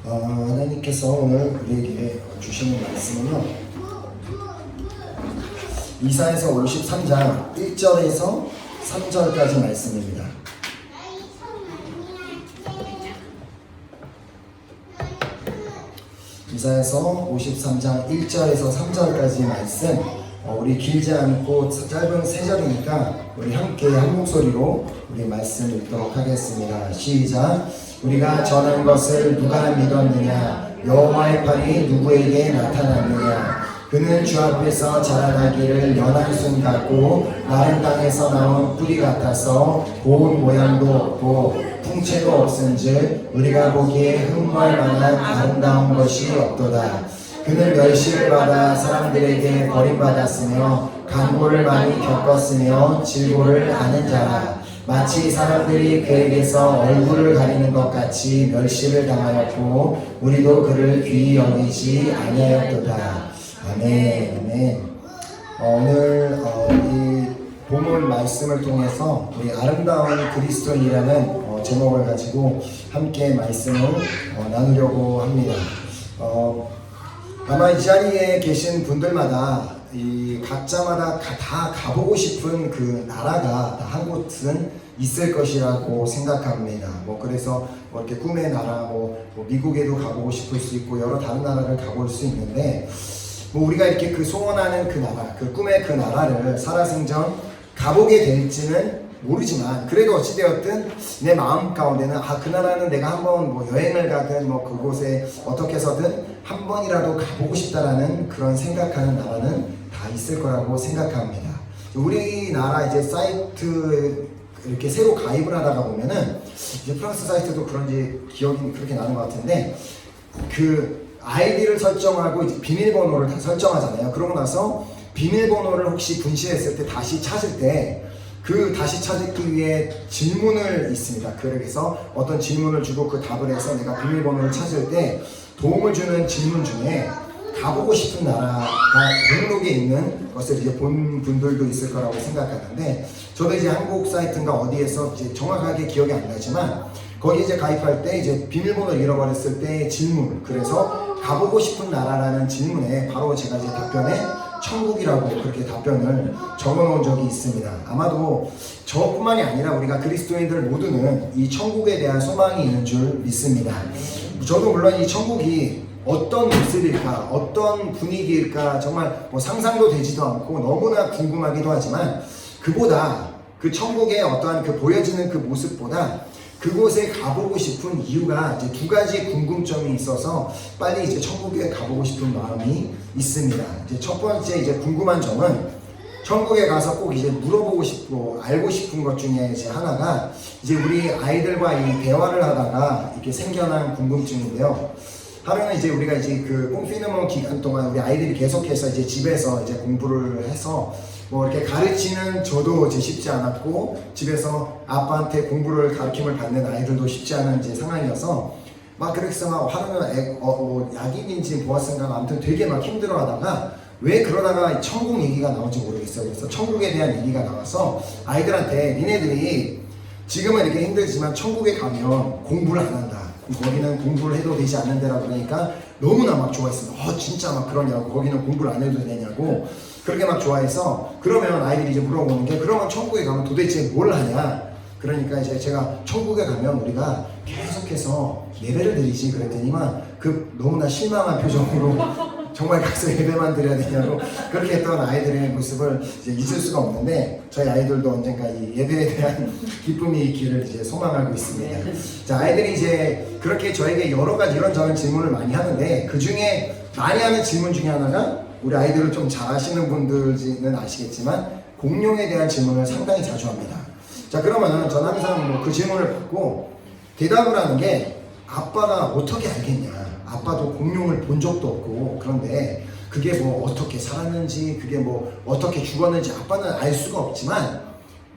하나님께서 오늘 우리에게 주시는 말씀은요, 이사야서 53장 1절에서 3절까지 말씀입니다. 이사야서 53장 1절에서 3절까지 말씀, 우리 길지 않고 짧은 3절이니까 우리 함께 한 목소리로 우리 말씀 읽도록 하겠습니다. 시작. 우리가 전한 것을 누가 믿었느냐? 여호와의 팔이 누구에게 나타났느냐? 그는 주 앞에서 자라나기를 연한 순 같고 마른 땅에서 나온 뿌리 같아서 고운 모양도 없고 풍채도 없은즉 우리가 보기에 흠모할 만한 아름다운 것이 없도다. 그는 멸시를 받아 사람들에게 버림받았으며 간고를 많이 겪었으며 질고를 아는 자라. 마치 사람들이 그에게서 얼굴을 가리는 것 같이 멸시를 당하였고 우리도 그를 귀히 여기지 아니하였도다. 아멘. 아멘. 오늘 이 본문 말씀을 통해서 우리 아름다운 그리스도인이라는 제목을 가지고 함께 말씀을 나누려고 합니다. 아마 이 자리에 계신 분들마다 각자마다 다 가보고 싶은 그 나라가 한 곳은 있을 것이라고 생각합니다. 그래서 이렇게 꿈의 나라, 미국에도 가보고 싶을 수 있고 여러 다른 나라를 가볼 수 있는데, 우리가 이렇게 그 소원하는 그 나라, 그 꿈의 그 나라를 살아생전 가보게 될지는 모르지만, 그래도 어찌되었든 내 마음 가운데는 그 나라는 내가 한번 여행을 가든 그곳에 어떻게 해서든 한 번이라도 가보고 싶다라는 그런 생각하는 나라는 다 있을 거라고 생각합니다. 우리나라 이제 사이트 이렇게 새로 가입을 하다가 보면은 이제 프랑스 사이트도 그런지 기억이 그렇게 나는 것 같은데, 그 아이디를 설정하고 이제 비밀번호를 다 설정하잖아요. 그러고 나서 비밀번호를 혹시 분실했을 때 다시 찾을 때 그 다시 찾기 위해 질문을 있습니다. 그래서 어떤 질문을 주고 그 답을 해서 내가 비밀번호를 찾을 때 도움을 주는 질문 중에 가보고 싶은 나라가 목록에 있는 것을 이제 본 분들도 있을 거라고 생각하는데, 저도 이제 한국 사이트인가 어디에서 이제 정확하게 기억이 안 나지만 거기 이제 가입할 때 이제 비밀번호를 잃어버렸을 때 질문, 그래서 가보고 싶은 나라라는 질문에 바로 제가 이제 답변에 천국이라고 그렇게 답변을 적어놓은 적이 있습니다. 아마도 저뿐만이 아니라 우리가 그리스도인들 모두는 이 천국에 대한 소망이 있는 줄 믿습니다. 저도 물론 이 천국이 어떤 모습일까, 어떤 분위기일까 정말 상상도 되지도 않고 너무나 궁금하기도 하지만, 그보다 그 천국의 어떠한 그 보여지는 그 모습보다 그곳에 가보고 싶은 이유가 이제 두 가지 궁금점이 있어서 빨리 이제 천국에 가보고 싶은 마음이 있습니다. 이제 첫 번째 이제 궁금한 점은, 천국에 가서 꼭 이제 물어보고 싶고 알고 싶은 것 중에 이제 하나가 이제 우리 아이들과 이 대화를 하다가 이렇게 생겨난 궁금증인데요. 하루는 이제 우리가 이제 그 꽁피너먼 기간 동안 우리 아이들이 계속해서 이제 집에서 이제 공부를 해서 이렇게 가르치는 저도 이제 쉽지 않았고, 집에서 아빠한테 공부를 가르침을 받는 아이들도 쉽지 않은 이제 상황이어서 그래서 하루는 약인인지 보았은가 아무튼 되게 힘들어 하다가, 왜 그러다가 천국 얘기가 나온지 모르겠어요. 그래서 천국에 대한 얘기가 나와서 아이들한테 니네들이 지금은 이렇게 힘들지만 천국에 가면 공부를 안 한다, 거기는 공부를 해도 되지 않는 데라 그러니까 너무나 좋아했어요. 진짜 그러냐고, 거기는 공부를 안 해도 되냐고 그렇게 좋아해서, 그러면 아이들이 이제 물어보는 게, 그러면 천국에 가면 도대체 뭘 하냐? 그러니까 이제 제가 천국에 가면 우리가 계속해서 예배를 드리지 그랬더니만 너무나 실망한 표정으로 정말 가서 예배만 드려야 되냐고 그렇게 했던 아이들의 모습을 이제 잊을 수가 없는데, 저희 아이들도 언젠가 이 예배에 대한 기쁨이 있기를 이제 소망하고 있습니다. 자, 아이들이 이제 그렇게 저에게 여러 가지 이런저런 질문을 많이 하는데, 그 중에 많이 하는 질문 중에 하나가, 우리 아이들을 좀 잘 아시는 분들은 아시겠지만 공룡에 대한 질문을 상당히 자주 합니다. 자, 그러면은 저는 항상 그 질문을 받고 대답을 하는 게, 아빠가 어떻게 알겠냐? 아빠도 공룡을 본 적도 없고, 그런데 그게 어떻게 살았는지, 그게 어떻게 죽었는지 아빠는 알 수가 없지만,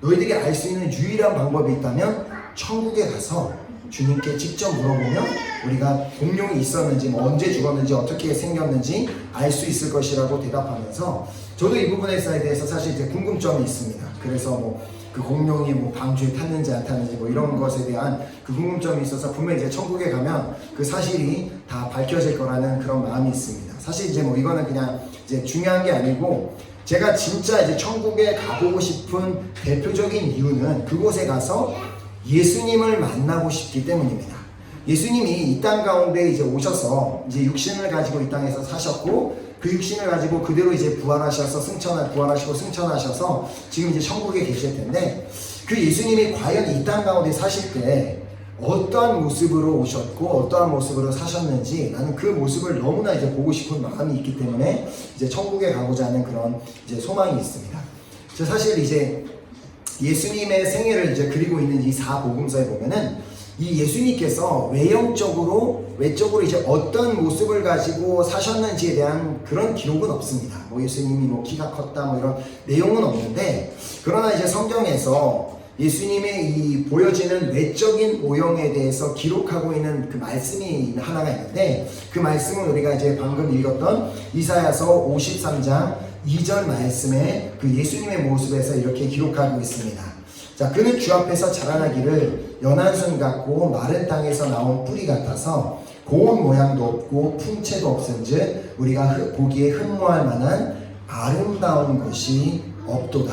너희들이 알 수 있는 유일한 방법이 있다면 천국에 가서 주님께 직접 물어보면 우리가 공룡이 있었는지 언제 죽었는지 어떻게 생겼는지 알 수 있을 것이라고 대답하면서, 저도 이 부분에 대해서 사실 이제 궁금점이 있습니다. 그래서 그 공룡이 뭐 방주에 탔는지 안 탔는지 뭐 이런 것에 대한 그 궁금점이 있어서 분명히 이제 천국에 가면 그 사실이 다 밝혀질 거라는 그런 마음이 있습니다. 사실 이제 뭐 이거는 그냥 이제 중요한 게 아니고, 제가 진짜 이제 천국에 가보고 싶은 대표적인 이유는 그곳에 가서 예수님을 만나고 싶기 때문입니다. 예수님이 이 땅 가운데 이제 오셔서 이제 육신을 가지고 이 땅에서 사셨고, 그 육신을 가지고 그대로 이제 부활하셔서 부활하시고 승천하셔서 지금 이제 천국에 계실 텐데, 그 예수님이 과연 이 땅 가운데 사실 때 어떠한 모습으로 오셨고 어떠한 모습으로 사셨는지, 나는 그 모습을 너무나 이제 보고 싶은 마음이 있기 때문에 이제 천국에 가고자 하는 그런 이제 소망이 있습니다. 사실 이제 예수님의 생애를 이제 그리고 있는 이 사복음서에 보면은 이 예수님께서 외적으로 이제 어떤 모습을 가지고 사셨는지에 대한 그런 기록은 없습니다. 뭐 예수님이 뭐 키가 컸다 뭐 이런 내용은 없는데, 그러나 이제 성경에서 예수님의 이 보여지는 외적인 모형에 대해서 기록하고 있는 그 말씀이 하나가 있는데, 그 말씀은 우리가 이제 방금 읽었던 이사야서 53장 2절 말씀에 그 예수님의 모습에서 이렇게 기록하고 있습니다. 자, 그는 주 앞에서 자라나기를 연한 순 같고 마른 땅에서 나온 뿌리 같아서 고운 모양도 없고 풍채도 없은즉 우리가 보기에 흠모할 만한 아름다운 것이 없도다.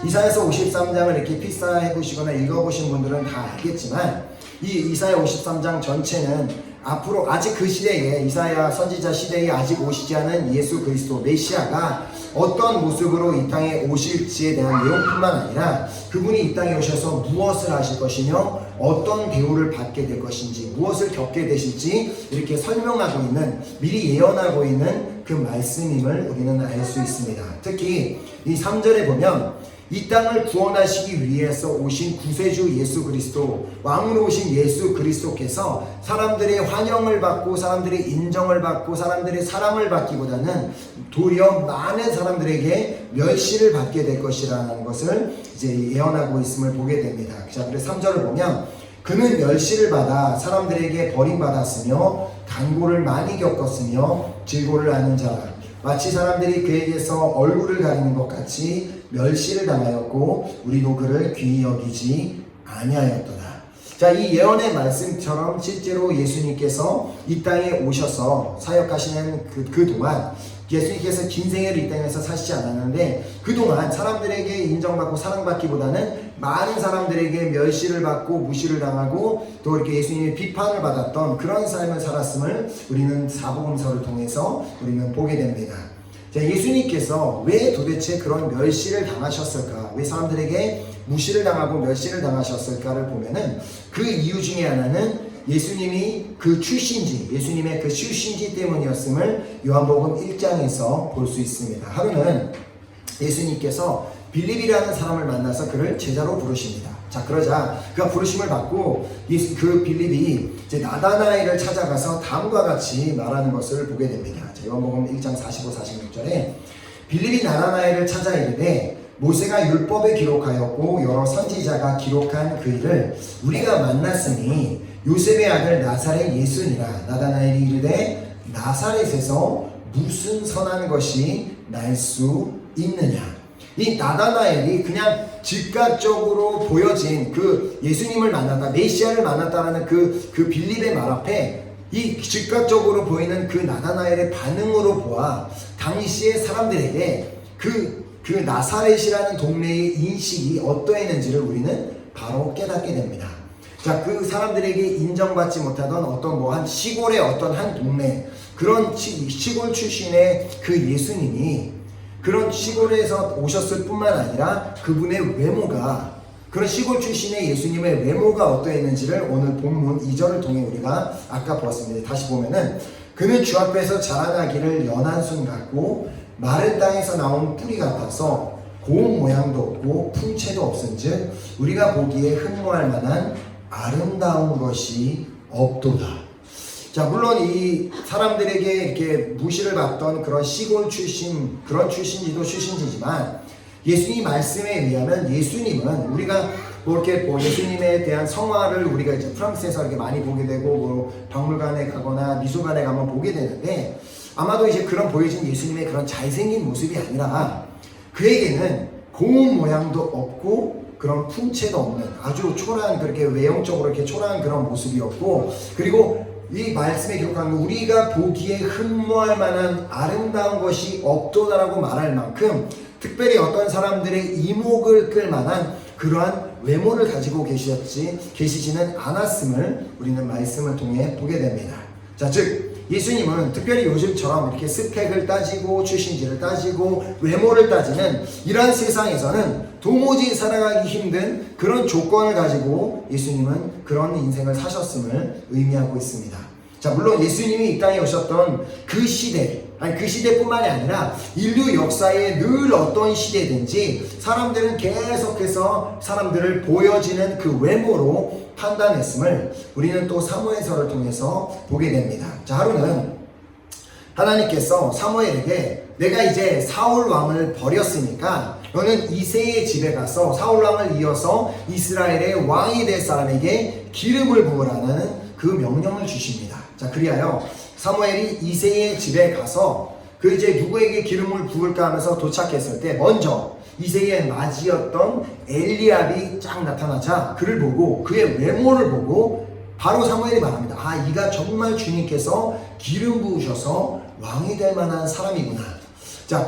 이사야서 53장을 이렇게 필사해 보시거나 읽어보신 분들은 다 알겠지만, 이 이사야 53장 전체는 앞으로 아직 그 시대에, 이사야 선지자 시대에 아직 오시지 않은 예수 그리스도 메시아가 어떤 모습으로 이 땅에 오실지에 대한 내용뿐만 아니라, 그분이 이 땅에 오셔서 무엇을 하실 것이며 어떤 대우를 받게 될 것인지, 무엇을 겪게 되실지 이렇게 설명하고 있는, 미리 예언하고 있는 그 말씀임을 우리는 알 수 있습니다. 특히 이 3절에 보면 이 땅을 구원하시기 위해서 오신 구세주 예수 그리스도, 왕으로 오신 예수 그리스도께서 사람들의 환영을 받고 사람들의 인정을 받고 사람들의 사랑을 받기보다는 도리어 많은 사람들에게 멸시를 받게 될 것이라는 것을 이제 예언하고 있음을 보게 됩니다. 자, 그래서 3절을 보면 그는 멸시를 받아 사람들에게 버림받았으며 간고를 많이 겪었으며 질고를 하는 자라. 마치 사람들이 그에게서 얼굴을 가리는 것 같이 멸시를 당하였고 우리도 그를 귀히 여기지 아니하였도다. 자, 이 예언의 말씀처럼 실제로 예수님께서 이 땅에 오셔서 사역하시는 그동안 예수님께서 긴 생애를 이 땅에서 사시지 않았는데, 그동안 사람들에게 인정받고 사랑받기보다는 많은 사람들에게 멸시를 받고 무시를 당하고 또 이렇게 예수님의 비판을 받았던 그런 삶을 살았음을 우리는 사복음서를 통해서 우리는 보게 됩니다. 자, 예수님께서 왜 도대체 그런 멸시를 당하셨을까? 왜 사람들에게 무시를 당하고 멸시를 당하셨을까를 보면은 그 이유 중에 하나는 예수님이 그 출신지, 예수님의 그 출신지 때문이었음을 요한복음 1장에서 볼 수 있습니다. 하루는 예수님께서 빌립이라는 사람을 만나서 그를 제자로 부르십니다. 자, 그러자 그가 부르심을 받고 그 빌립이 이제 나다나엘을 찾아가서 다음과 같이 말하는 것을 보게 됩니다. 자, 요한복음 1장 45, 46절에 빌립이 나다나엘을 찾아 이르되 모세가 율법에 기록하였고 여러 선지자가 기록한 그 일을 우리가 만났으니 요셉의 아들 나사렛 예수니라. 나다나엘이 이르되 나사렛에서 무슨 선한 것이 날 수 있느냐. 이 나다나엘이 그냥 즉각적으로 보여진 그 예수님을 만났다, 메시아를 만났다라는 그 빌립의 말 앞에 이 즉각적으로 보이는 그 나다나엘의 반응으로 보아 당시의 사람들에게 그 나사렛이라는 동네의 인식이 어떠했는지를 우리는 바로 깨닫게 됩니다. 자, 그 사람들에게 인정받지 못하던 어떤 한 시골의 어떤 한 동네, 그런 시골 출신의 그 예수님이 그런 시골에서 오셨을 뿐만 아니라 그분의 외모가, 그런 시골 출신의 예수님의 외모가 어떠했는지를 오늘 본문 2절을 통해 우리가 아까 보았습니다. 다시 보면은 그는 주 앞에서 자라나기를 연한 순 같고 마른 땅에서 나온 뿌리 같아서 고운 모양도 없고 풍채도 없은즉 우리가 보기에 흠모할 만한 아름다운 것이 없도다. 자, 물론 이 사람들에게 이렇게 무시를 받던 그런 시골 출신, 그런 출신지도 출신지지만 예수님 말씀에 의하면 예수님은 우리가 이렇게 예수님에 대한 성화를 우리가 이제 프랑스에서 이렇게 많이 보게 되고 박물관에 가거나 미술관에 가면 보게 되는데, 아마도 이제 그런 보여진 예수님의 그런 잘생긴 모습이 아니라 그에게는 고운 모양도 없고 그런 풍채도 없는 아주 초라한, 그렇게 외형적으로 이렇게 초라한 그런 모습이었고, 그리고 이 말씀에 기록한 거, 우리가 보기에 흠모할 만한 아름다운 것이 없도다라고 말할 만큼 특별히 어떤 사람들의 이목을 끌 만한 그러한 외모를 가지고 계시지는 않았음을 우리는 말씀을 통해 보게 됩니다. 자, 즉 예수님은 특별히 요즘처럼 이렇게 스펙을 따지고 출신지를 따지고 외모를 따지는 이러한 세상에서는 도무지 살아가기 힘든 그런 조건을 가지고 예수님은 그런 인생을 사셨음을 의미하고 있습니다. 자, 물론 예수님이 이 땅에 오셨던 그 시대, 그 시대뿐만이 아니라 인류 역사에 늘 어떤 시대든지 사람들은 계속해서 사람들을 보여지는 그 외모로 판단했음을 우리는 또 사무엘서를 통해서 보게 됩니다. 자, 하루는 하나님께서 사무엘에게 내가 이제 사울 왕을 버렸으니까 너는 이새의 집에 가서 사울 왕을 이어서 이스라엘의 왕이 될 사람에게 기름을 부으라는 그 명령을 주십니다. 자, 그리하여 사무엘이 이새의 집에 가서 그 이제 누구에게 기름을 부을까 하면서 도착했을 때 먼저 이새의 맞이였던 엘리압이 쫙 나타나자 그를 보고 그의 외모를 보고 바로 사무엘이 말합니다. 아, 이가 정말 주님께서 기름 부으셔서 왕이 될 만한 사람이구나. 자,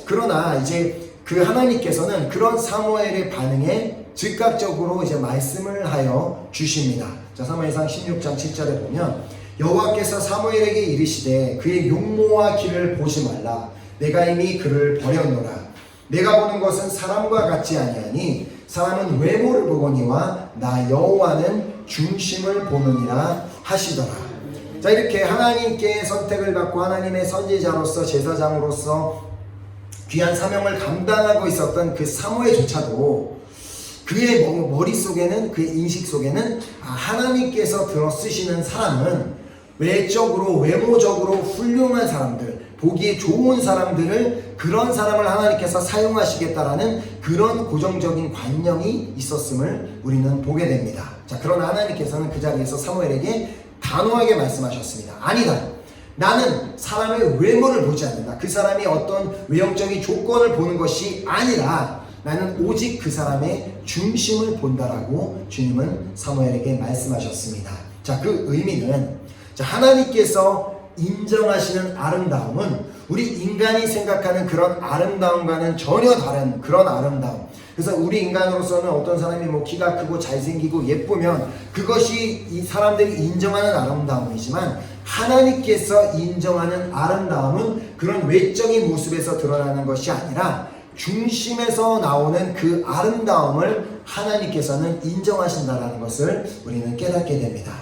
그러나 이제 그 하나님께서는 그런 사무엘의 반응에 즉각적으로 이제 말씀을 하여 주십니다. 자, 사무엘상 16장 7절에 보면 여호와께서 사무엘에게 이르시되 그의 용모와 길을 보지 말라. 내가 이미 그를 버렸노라. 내가 보는 것은 사람과 같지 아니하니 사람은 외모를 보거니와 나 여호와는 중심을 보느니라 하시더라. 자, 이렇게 하나님께 선택을 받고 하나님의 선지자로서 제사장으로서 귀한 사명을 감당하고 있었던 그 사무엘조차도 그의 머릿속에는, 그의 인식 속에는 하나님께서 들어 쓰시는 사람은 외적으로 외모적으로 훌륭한 사람들, 보기에 좋은 사람들을, 그런 사람을 하나님께서 사용하시겠다라는 그런 고정적인 관념이 있었음을 우리는 보게 됩니다. 자, 그러나 하나님께서는 그 자리에서 사무엘에게 단호하게 말씀하셨습니다. 아니다. 나는 사람의 외모를 보지 않는다. 그 사람이 어떤 외형적인 조건을 보는 것이 아니라 나는 오직 그 사람의 중심을 본다라고 주님은 사무엘에게 말씀하셨습니다. 자, 그 의미는 하나님께서 인정하시는 아름다움은 우리 인간이 생각하는 그런 아름다움과는 전혀 다른 그런 아름다움. 그래서 우리 인간으로서는 어떤 사람이 뭐 키가 크고 잘생기고 예쁘면 그것이 이 사람들이 인정하는 아름다움이지만 하나님께서 인정하는 아름다움은 그런 외적인 모습에서 드러나는 것이 아니라 중심에서 나오는 그 아름다움을 하나님께서는 인정하신다는 것을 우리는 깨닫게 됩니다.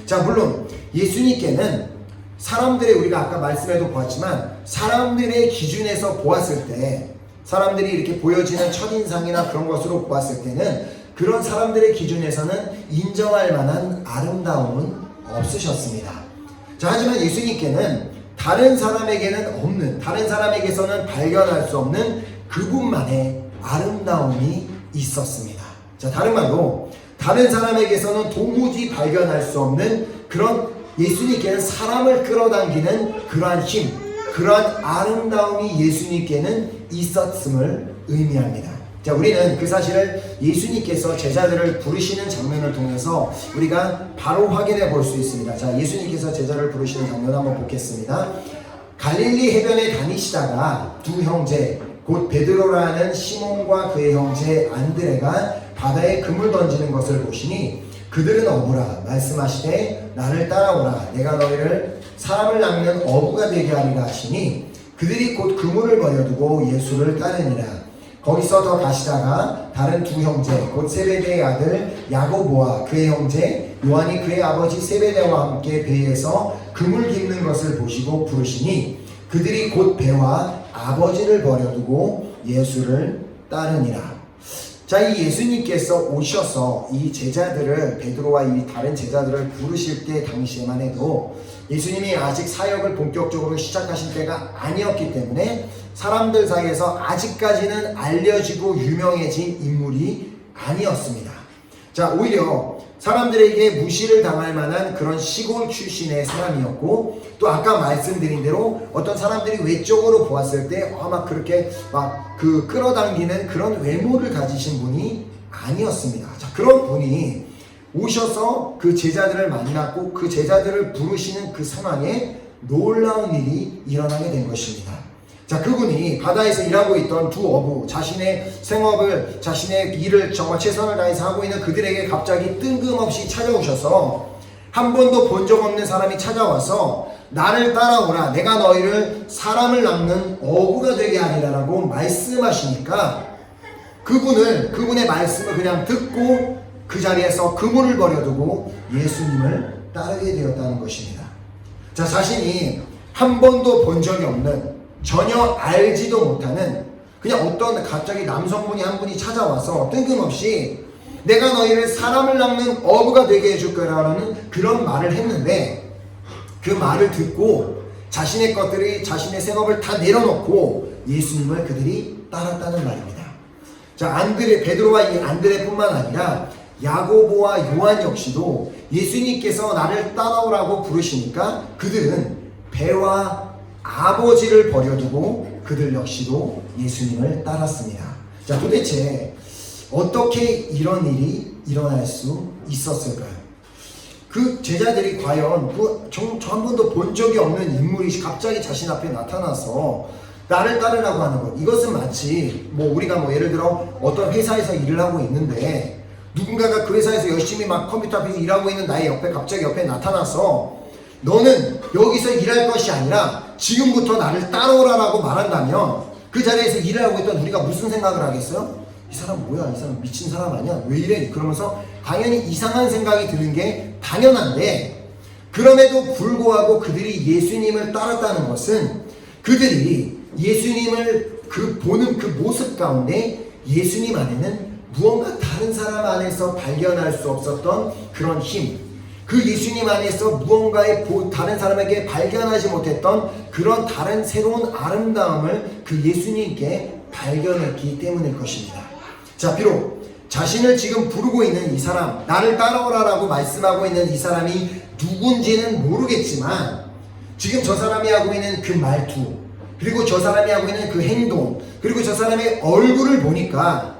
자, 물론 예수님께는 사람들의, 우리가 아까 말씀에도 보았지만 사람들의 기준에서 보았을 때, 사람들이 이렇게 보여지는 첫인상이나 그런 것으로 보았을 때는 그런 사람들의 기준에서는 인정할 만한 아름다움은 없으셨습니다. 자, 하지만 예수님께는 다른 사람에게는 없는, 다른 사람에게서는 발견할 수 없는 그분만의 아름다움이 있었습니다. 자, 다른 말로 다른 사람에게서는 도무지 발견할 수 없는 그런, 예수님께는 사람을 끌어당기는 그러한 힘, 그러한 아름다움이 예수님께는 있었음을 의미합니다. 자, 우리는 그 사실을 예수님께서 제자들을 부르시는 장면을 통해서 우리가 바로 확인해 볼 수 있습니다. 자, 예수님께서 제자를 부르시는 장면 한번 보겠습니다. 갈릴리 해변에 다니시다가 두 형제, 곧 베드로라는 시몬과 그의 형제 안드레가 바다에 금을 던지는 것을 보시니 그들은 어부라. 말씀하시되 나를 따라오라. 내가 너희를 사람을 낚는 어부가 되게 하리라 하시니 그들이 곧 그물을 버려두고 예수를 따르니라. 거기서 더 가시다가 다른 두 형제, 곧 세베대의 아들 야고보와 그의 형제 요한이 그의 아버지 세베대와 함께 배에서 그물 깁는 것을 보시고 부르시니 그들이 곧 배와 아버지를 버려두고 예수를 따르니라. 자, 이 예수님께서 오셔서 이 제자들을, 베드로와 이 다른 제자들을 부르실 때 당시에만 해도 예수님이 아직 사역을 본격적으로 시작하신 때가 아니었기 때문에 사람들 사이에서 아직까지는 알려지고 유명해진 인물이 아니었습니다. 자, 오히려 사람들에게 무시를 당할 만한 그런 시골 출신의 사람이었고, 또 아까 말씀드린 대로 어떤 사람들이 외적으로 보았을 때 막 그렇게 막 그 끌어당기는 그런 외모를 가지신 분이 아니었습니다. 자, 그런 분이 오셔서 그 제자들을 만났고 그 제자들을 부르시는 그 상황에 놀라운 일이 일어나게 된 것입니다. 자, 그분이 바다에서 일하고 있던 두 어부, 자신의 생업을, 자신의 일을 정말 최선을 다해서 하고 있는 그들에게 갑자기 뜬금없이 찾아오셔서 한 번도 본 적 없는 사람이 찾아와서 나를 따라오라, 내가 너희를 사람을 낚는 어부가 되게 하리라라고 말씀하시니까 그분의 말씀을 그냥 듣고 그 자리에서 그물을 버려두고 예수님을 따르게 되었다는 것입니다. 자, 자신이 한 번도 본 적이 없는, 전혀 알지도 못하는 그냥 어떤 갑자기 남성분이 한 분이 찾아와서 뜬금없이 내가 너희를 사람을 낚는 어부가 되게 해줄 거라는 그런 말을 했는데, 그 말을 듣고 자신의 것들이, 자신의 생업을 다 내려놓고 예수님을 그들이 따랐다는 말입니다. 자, 베드로와 이 안드레뿐만 아니라 야고보와 요한 역시도 예수님께서 나를 따라오라고 부르시니까 그들은 배와 아버지를 버려두고 그들 역시도 예수님을 따랐습니다. 자, 도대체 어떻게 이런 일이 일어날 수 있었을까요? 그 제자들이 과연 저 한 번도 본 적이 없는 인물이 갑자기 자신 앞에 나타나서 나를 따르라고 하는 것, 이것은 마치 우리가 예를 들어 어떤 회사에서 일을 하고 있는데 누군가가 그 회사에서 열심히 막 컴퓨터 앞에서 일하고 있는 나의 옆에 갑자기 옆에 나타나서 너는 여기서 일할 것이 아니라 지금부터 나를 따라오라라고 말한다면 그 자리에서 일을 하고 있던 우리가 무슨 생각을 하겠어요? 이 사람 뭐야? 이 사람 미친 사람 아니야? 왜 이래? 그러면서 당연히 이상한 생각이 드는 게 당연한데, 그럼에도 불구하고 그들이 예수님을 따랐다는 것은 그들이 예수님을 보는 그 모습 가운데 예수님 안에는 무언가 다른 사람 안에서 발견할 수 없었던 그런 힘, 그 예수님 안에서 무언가의 다른 사람에게 발견하지 못했던 그런 다른 새로운 아름다움을 그 예수님께 발견했기 때문일 것입니다. 자, 비록 자신을 지금 부르고 있는 이 사람, 나를 따라오라라고 말씀하고 있는 이 사람이 누군지는 모르겠지만 지금 저 사람이 하고 있는 그 말투, 그리고 저 사람이 하고 있는 그 행동, 그리고 저 사람의 얼굴을 보니까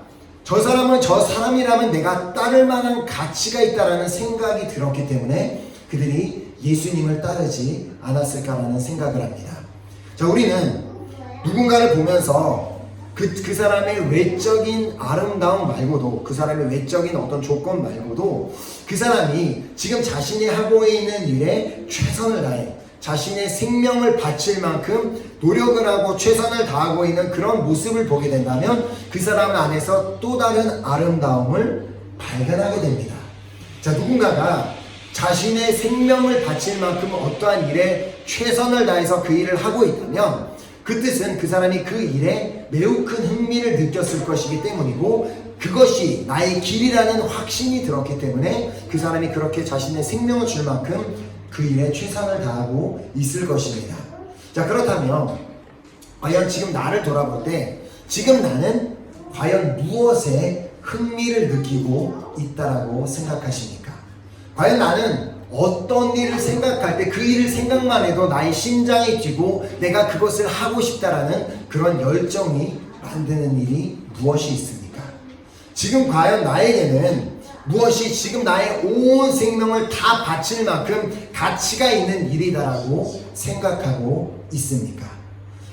저 사람은 저 사람이라면 내가 따를 만한 가치가 있다라는 생각이 들었기 때문에 그들이 예수님을 따르지 않았을까라는 생각을 합니다. 자, 우리는 누군가를 보면서 그 사람의 외적인 아름다움 말고도, 그 사람의 외적인 어떤 조건 말고도 그 사람이 지금 자신이 하고 있는 일에 최선을 다해 자신의 생명을 바칠 만큼 노력을 하고 최선을 다하고 있는 그런 모습을 보게 된다면 그 사람 안에서 또 다른 아름다움을 발견하게 됩니다. 자, 누군가가 자신의 생명을 바칠 만큼 어떠한 일에 최선을 다해서 그 일을 하고 있다면 그 뜻은 그 사람이 그 일에 매우 큰 흥미를 느꼈을 것이기 때문이고, 그것이 나의 길이라는 확신이 들었기 때문에 그 사람이 그렇게 자신의 생명을 줄 만큼 그 일에 최선을 다하고 있을 것입니다. 자, 그렇다면 과연 지금 나를 돌아볼 때 지금 나는 과연 무엇에 흥미를 느끼고 있다라고 생각하십니까? 과연 나는 어떤 일을 생각할 때 그 일을 생각만 해도 나의 심장이 뛰고 내가 그것을 하고 싶다라는 그런 열정이 만드는 일이 무엇이 있습니까? 지금 과연 나에게는 무엇이 지금 나의 온 생명을 다 바칠 만큼 가치가 있는 일이다라고 생각하고 있습니까?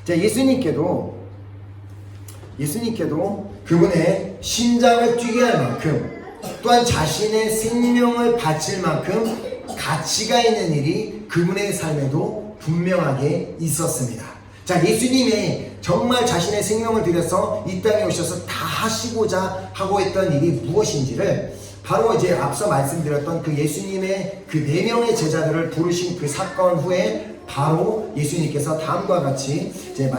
자, 예수님께도 그분의 심장을 뛰게 할 만큼 또한 자신의 생명을 바칠 만큼 가치가 있는 일이 그분의 삶에도 분명하게 있었습니다. 자, 예수님의 정말 자신의 생명을 들여서 이 땅에 오셔서 다 하시고자 하고 있던 일이 무엇인지를 바로 이제 앞서 말씀드렸던 그 예수님의 그 4명의 제자들을 부르신 그 사건 후에 바로 예수님께서 다음과 같이 이제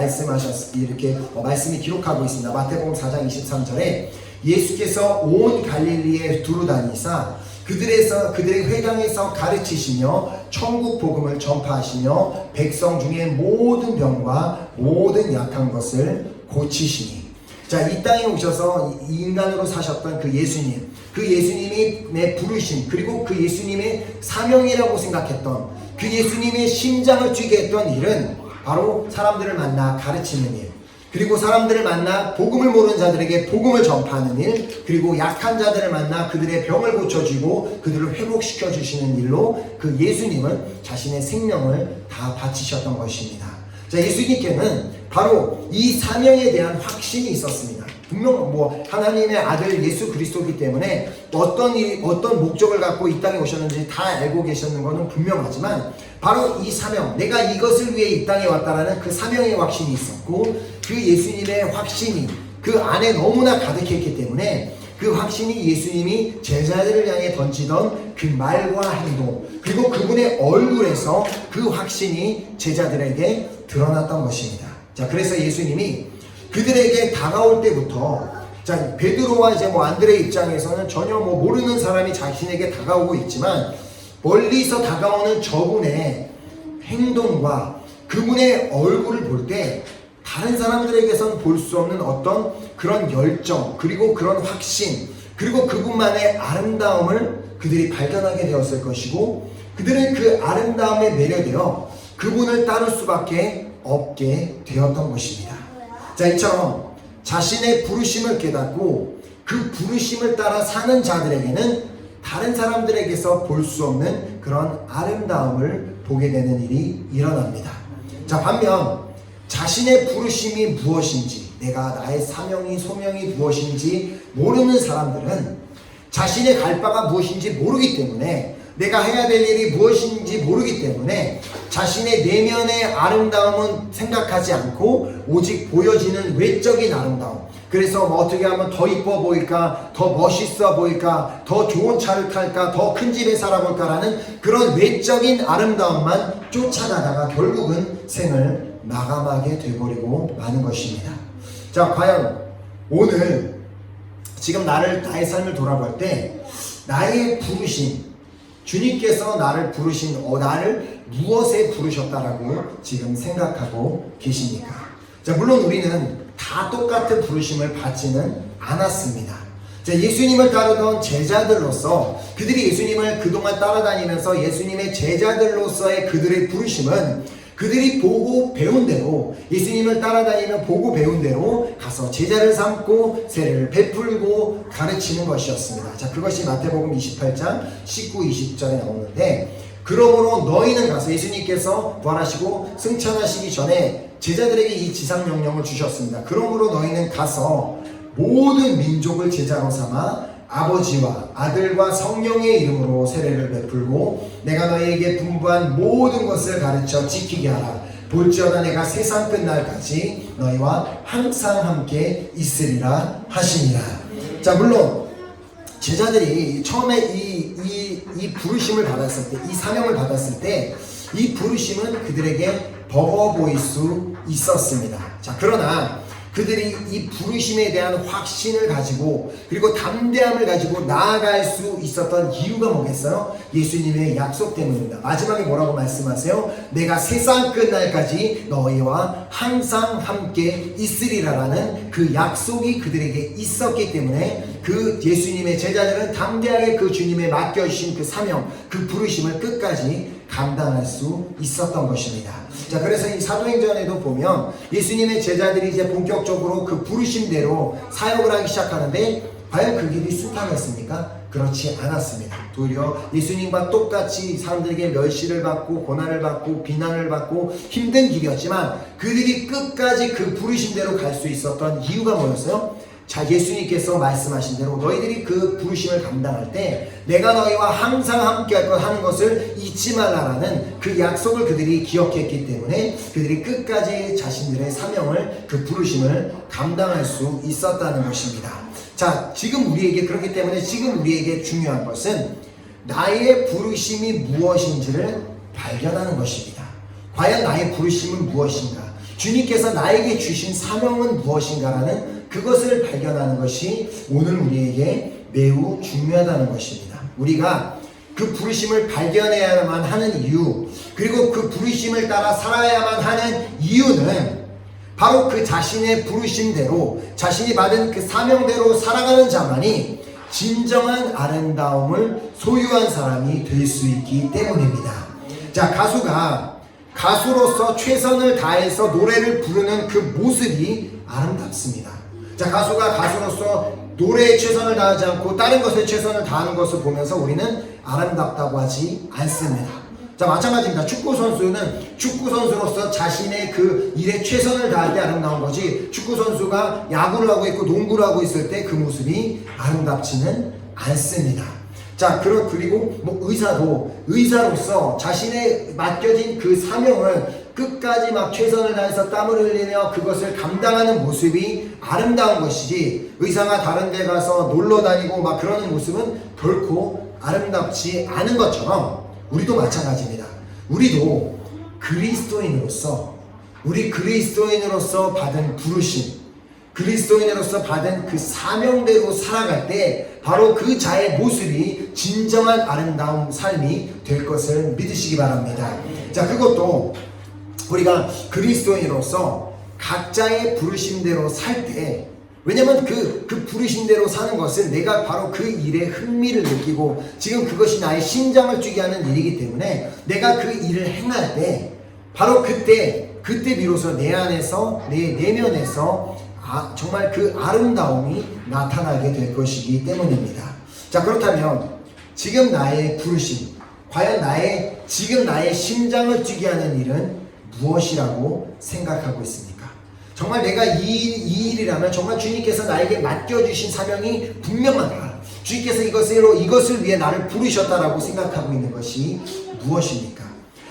이렇게 말씀이 기록하고 있습니다. 마태복음 4장 23절에 예수께서 온 갈릴리에 두루 다니사 그들의 회당에서 가르치시며 천국 복음을 전파하시며 백성 중에 모든 병과 모든 약한 것을 고치시니. 자, 이 땅에 오셔서 인간으로 사셨던 그 예수님, 그 예수님이 부르심, 그리고 그 예수님의 사명이라고 생각했던 그 예수님의 심장을 뛰게 했던 일은 바로 사람들을 만나 가르치는 일, 그리고 사람들을 만나 복음을 모르는 자들에게 복음을 전파하는 일, 그리고 약한 자들을 만나 그들의 병을 고쳐주고 그들을 회복시켜 주시는 일로 그 예수님은 자신의 생명을 다 바치셨던 것입니다. 자, 예수님께는 바로 이 사명에 대한 확신이 있었습니다. 분명 하나님의 아들 예수 그리스도이기 때문에 어떤 목적을 갖고 이 땅에 오셨는지 다 알고 계셨는 것은 분명하지만, 바로 이 사명, 내가 이것을 위해 이 땅에 왔다라는 그 사명의 확신이 있었고, 그 예수님의 확신이 그 안에 너무나 가득했기 때문에 그 확신이 예수님이 제자들을 향해 던지던 그 말과 행동, 그리고 그분의 얼굴에서 그 확신이 제자들에게 드러났던 것입니다. 자, 그래서 예수님이 그들에게 다가올 때부터, 자, 베드로와 이제 안드레의 입장에서는 전혀 모르는 사람이 자신에게 다가오고 있지만, 멀리서 다가오는 저분의 행동과 그분의 얼굴을 볼 때 다른 사람들에게선 볼 수 없는 어떤 그런 열정, 그리고 그런 확신, 그리고 그분만의 아름다움을 그들이 발견하게 되었을 것이고, 그들은 그 아름다움에 매료되어 그분을 따를 수밖에 없게 되었던 것입니다. 자, 이처럼 자신의 부르심을 깨닫고 그 부르심을 따라 사는 자들에게는 다른 사람들에게서 볼 수 없는 그런 아름다움을 보게 되는 일이 일어납니다. 자, 반면 자신의 부르심이 무엇인지, 나의 사명이 소명이 무엇인지 모르는 사람들은 자신의 갈 바가 무엇인지 모르기 때문에, 내가 해야 될 일이 무엇인지 모르기 때문에 자신의 내면의 아름다움은 생각하지 않고 오직 보여지는 외적인 아름다움, 그래서 어떻게 하면 더 이뻐 보일까, 더 멋있어 보일까, 더 좋은 차를 탈까, 더 큰 집에 살아볼까라는 그런 외적인 아름다움만 쫓아가다가 결국은 생을 마감하게 돼버리고 마는 것입니다. 자, 과연 오늘 지금 나의 삶을 돌아볼 때 나의 부르심, 주님께서 나를 부르신, 나를 무엇에 부르셨다라고 지금 생각하고 계십니까? 자, 물론 우리는 다 똑같은 부르심을 받지는 않았습니다. 자, 예수님을 따르던 제자들로서, 그들이 예수님을 그동안 따라다니면서 예수님의 제자들로서의 그들의 부르심은 그들이 보고 배운 대로, 예수님을 따라다니며 보고 배운 대로 가서 제자를 삼고 세례를 베풀고 가르치는 것이었습니다. 자, 그것이 마태복음 28장 19, 20절에 나오는데, 그러므로 너희는 가서, 예수님께서 부활하시고 승천하시기 전에 제자들에게 이 지상명령을 주셨습니다. 그러므로 너희는 가서 모든 민족을 제자로 삼아 아버지와 아들과 성령의 이름으로 세례를 베풀고 내가 너희에게 분부한 모든 것을 가르쳐 지키게 하라. 볼지어다 내가 세상 끝날까지 너희와 항상 함께 있으리라 하시니라. 자, 물론 제자들이 처음에 이 부르심을 받았을 때, 이 사명을 받았을 때 이 부르심은 그들에게 버거워 보일 수 있었습니다. 자, 그러나 그들이 이 부르심에 대한 확신을 가지고, 그리고 담대함을 가지고 나아갈 수 있었던 이유가 뭐겠어요? 예수님의 약속 때문입니다. 마지막에 뭐라고 말씀하세요? 내가 세상 끝날까지 너희와 항상 함께 있으리라라는 그 약속이 그들에게 있었기 때문에 그 예수님의 제자들은 담대하게 그 주님의 맡겨주신 그 사명, 그 부르심을 끝까지 감당할 수 있었던 것입니다. 자, 그래서 이 사도행전에도 보면 예수님의 제자들이 이제 본격적으로 그 부르심대로 사역을 하기 시작하는데, 과연 그 길이 순탄했습니까? 그렇지 않았습니다. 도리어 예수님과 똑같이 사람들에게 멸시를 받고 고난을 받고 비난을 받고 힘든 길이었지만, 그들이 끝까지 그 부르심대로 갈 수 있었던 이유가 뭐였어요? 자, 예수님께서 말씀하신 대로 너희들이 그 부르심을 감당할 때 내가 너희와 항상 함께 할 것 하는 것을 잊지 말라라는 그 약속을 그들이 기억했기 때문에 그들이 끝까지 자신들의 사명을, 그 부르심을 감당할 수 있었다는 것입니다. 자, 지금 우리에게, 그렇기 때문에 지금 우리에게 중요한 것은 나의 부르심이 무엇인지를 발견하는 것입니다. 과연 나의 부르심은 무엇인가? 주님께서 나에게 주신 사명은 무엇인가라는 그것을 발견하는 것이 오늘 우리에게 매우 중요하다는 것입니다. 우리가 그 부르심을 발견해야만 하는 이유, 그리고 그 부르심을 따라 살아야만 하는 이유는 바로 그 자신의 부르심대로, 자신이 받은 그 사명대로 살아가는 자만이 진정한 아름다움을 소유한 사람이 될 수 있기 때문입니다. 자, 가수가 가수로서 최선을 다해서 노래를 부르는 그 모습이 아름답습니다. 자, 가수가 가수로서 노래에 최선을 다하지 않고 다른 것에 최선을 다하는 것을 보면서 우리는 아름답다고 하지 않습니다. 자, 마찬가지입니다. 축구 선수는 축구 선수로서 자신의 그 일에 최선을 다할 때 아름다운 거지, 축구 선수가 야구를 하고 있고 농구를 하고 있을 때 그 모습이 아름답지는 않습니다. 자, 그리고 뭐 의사로서 자신의 맡겨진 그 사명을 끝까지 막 최선을 다해서 땀을 흘리며 그것을 감당하는 모습이 아름다운 것이지, 의사가 다른 데 가서 놀러 다니고 막 그러는 모습은 결코 아름답지 않은 것처럼 우리도 마찬가지입니다. 우리도 그리스도인으로서 받은 부르심, 그리스도인으로서 받은 그 사명대로 살아갈 때 바로 그 자의 모습이 진정한 아름다운 삶이 될 것을 믿으시기 바랍니다. 자, 그것도 우리가 그리스도인으로서 각자의 부르심대로 살 때, 왜냐면 그 부르심대로 사는 것은 내가 바로 그 일에 흥미를 느끼고 지금 그것이 나의 심장을 뛰게 하는 일이기 때문에 내가 그 일을 행할 때 바로 그때 비로소 내 안에서, 내 내면에서 정말 그 아름다움이 나타나게 될 것이기 때문입니다. 자, 그렇다면 지금 나의 부르심, 과연 지금 나의 심장을 뛰게 하는 일은 무엇이라고 생각하고 있습니까? 정말 내가 이 일이라면 정말 주님께서 나에게 맡겨주신 사명이 분명하다, 주님께서 이것을 위해 나를 부르셨다라고 생각하고 있는 것이 무엇입니까?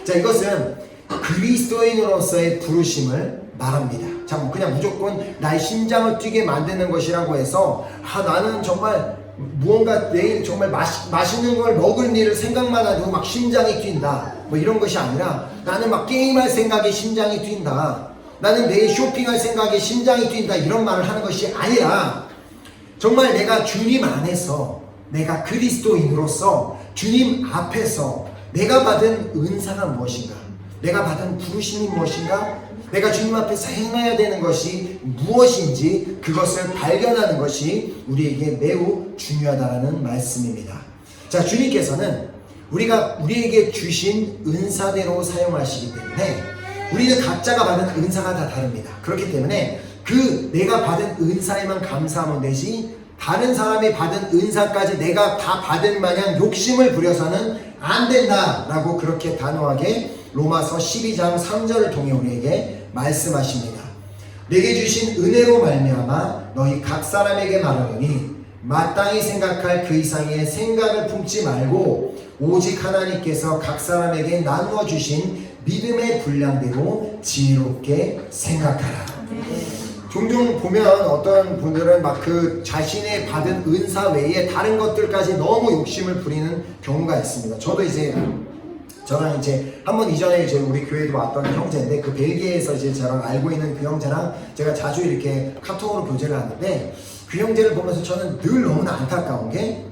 자, 이것은 그리스도인으로서의 부르심을 말합니다. 자, 그냥 무조건 나의 심장을 뛰게 만드는 것이라고 해서 나는 정말 무언가 내일 정말 맛있는 걸 먹을 일을 생각만 해도 막 심장이 뛴다, 뭐 이런 것이 아니라 나는 막 게임할 생각에 심장이 뛴다, 나는 내일 쇼핑할 생각에 심장이 뛴다, 이런 말을 하는 것이 아니라 정말 내가 주님 안에서, 내가 그리스도인으로서 주님 앞에서 내가 받은 은사가 무엇인가, 내가 받은 부르심이 무엇인가, 내가 주님 앞에서 행해야 되는 것이 무엇인지 그것을 발견하는 것이 우리에게 매우 중요하다는 말씀입니다. 자, 주님께서는 우리에게 주신 은사대로 사용하시기 때문에 우리는 각자가 받은 은사가 다 다릅니다. 그렇기 때문에 내가 받은 은사에만 감사하면 되지, 다른 사람이 받은 은사까지 내가 다 받은 마냥 욕심을 부려서는 안 된다라고 그렇게 단호하게 로마서 12장 3절을 통해 우리에게 말씀하십니다. 내게 주신 은혜로 말미암아 너희 각 사람에게 말하노니 마땅히 생각할 그 이상의 생각을 품지 말고 오직 하나님께서 각 사람에게 나누어 주신 믿음의 분량대로 지혜롭게 생각하라. 종종 보면 어떤 분들은 막 그 자신의 받은 은사 외에 다른 것들까지 너무 욕심을 부리는 경우가 있습니다. 저랑 한번 이전에 우리 교회도 왔던 형제인데, 그 벨기에에서 저랑 알고 있는 그 형제랑 제가 자주 이렇게 카톡으로 교제를 하는데, 그 형제를 보면서 저는 늘 너무나 안타까운 게,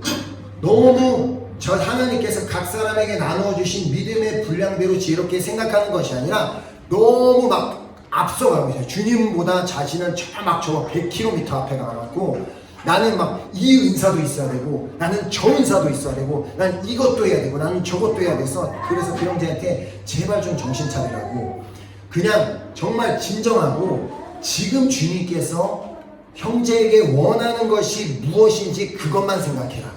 너무 하나님께서 각 사람에게 나누어 주신 믿음의 분량대로 지혜롭게 생각하는 것이 아니라 너무 막 앞서가고 있어요. 주님보다 자신은 저 100km 앞에 가갖고 나는 막 이 은사도 있어야 되고, 나는 저 은사도 있어야 되고, 난 이것도 해야 되고, 나는 저것도 해야 돼서, 그래서 그 형제한테 제발 좀 정신 차리라고, 그냥 정말 진정하고 지금 주님께서 형제에게 원하는 것이 무엇인지 그것만 생각해라.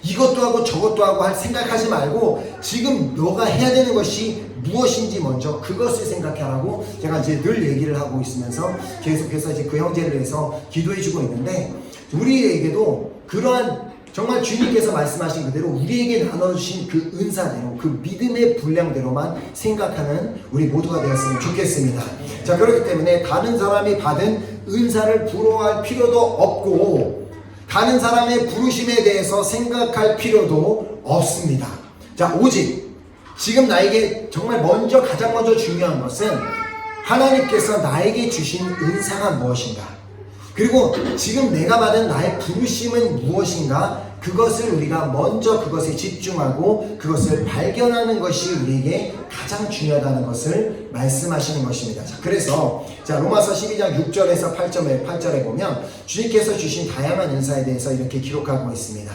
이것도 하고 저것도 하고 생각하지 말고 지금 너가 해야 되는 것이 무엇인지 먼저 그것을 생각하라고 제가 늘 얘기를 하고 있으면서 계속해서 그 형제를 위해서 기도해주고 있는데, 우리에게도 그러한 정말 주님께서 말씀하신 그대로 우리에게 나눠주신 그 은사대로, 그 믿음의 분량대로만 생각하는 우리 모두가 되었으면 좋겠습니다. 자, 그렇기 때문에 다른 사람이 받은 은사를 부러워할 필요도 없고 다른 사람의 부르심에 대해서 생각할 필요도 없습니다. 자, 오직 지금 나에게 정말 가장 먼저 중요한 것은 하나님께서 나에게 주신 은사가 무엇인가, 그리고 지금 내가 받은 나의 부르심은 무엇인가, 그것을 우리가 먼저 그것에 집중하고 그것을 발견하는 것이 우리에게 가장 중요하다는 것을 말씀하시는 것입니다. 자, 그래서 로마서 12장 6절에서 8절에 보면 주님께서 주신 다양한 은사에 대해서 이렇게 기록하고 있습니다.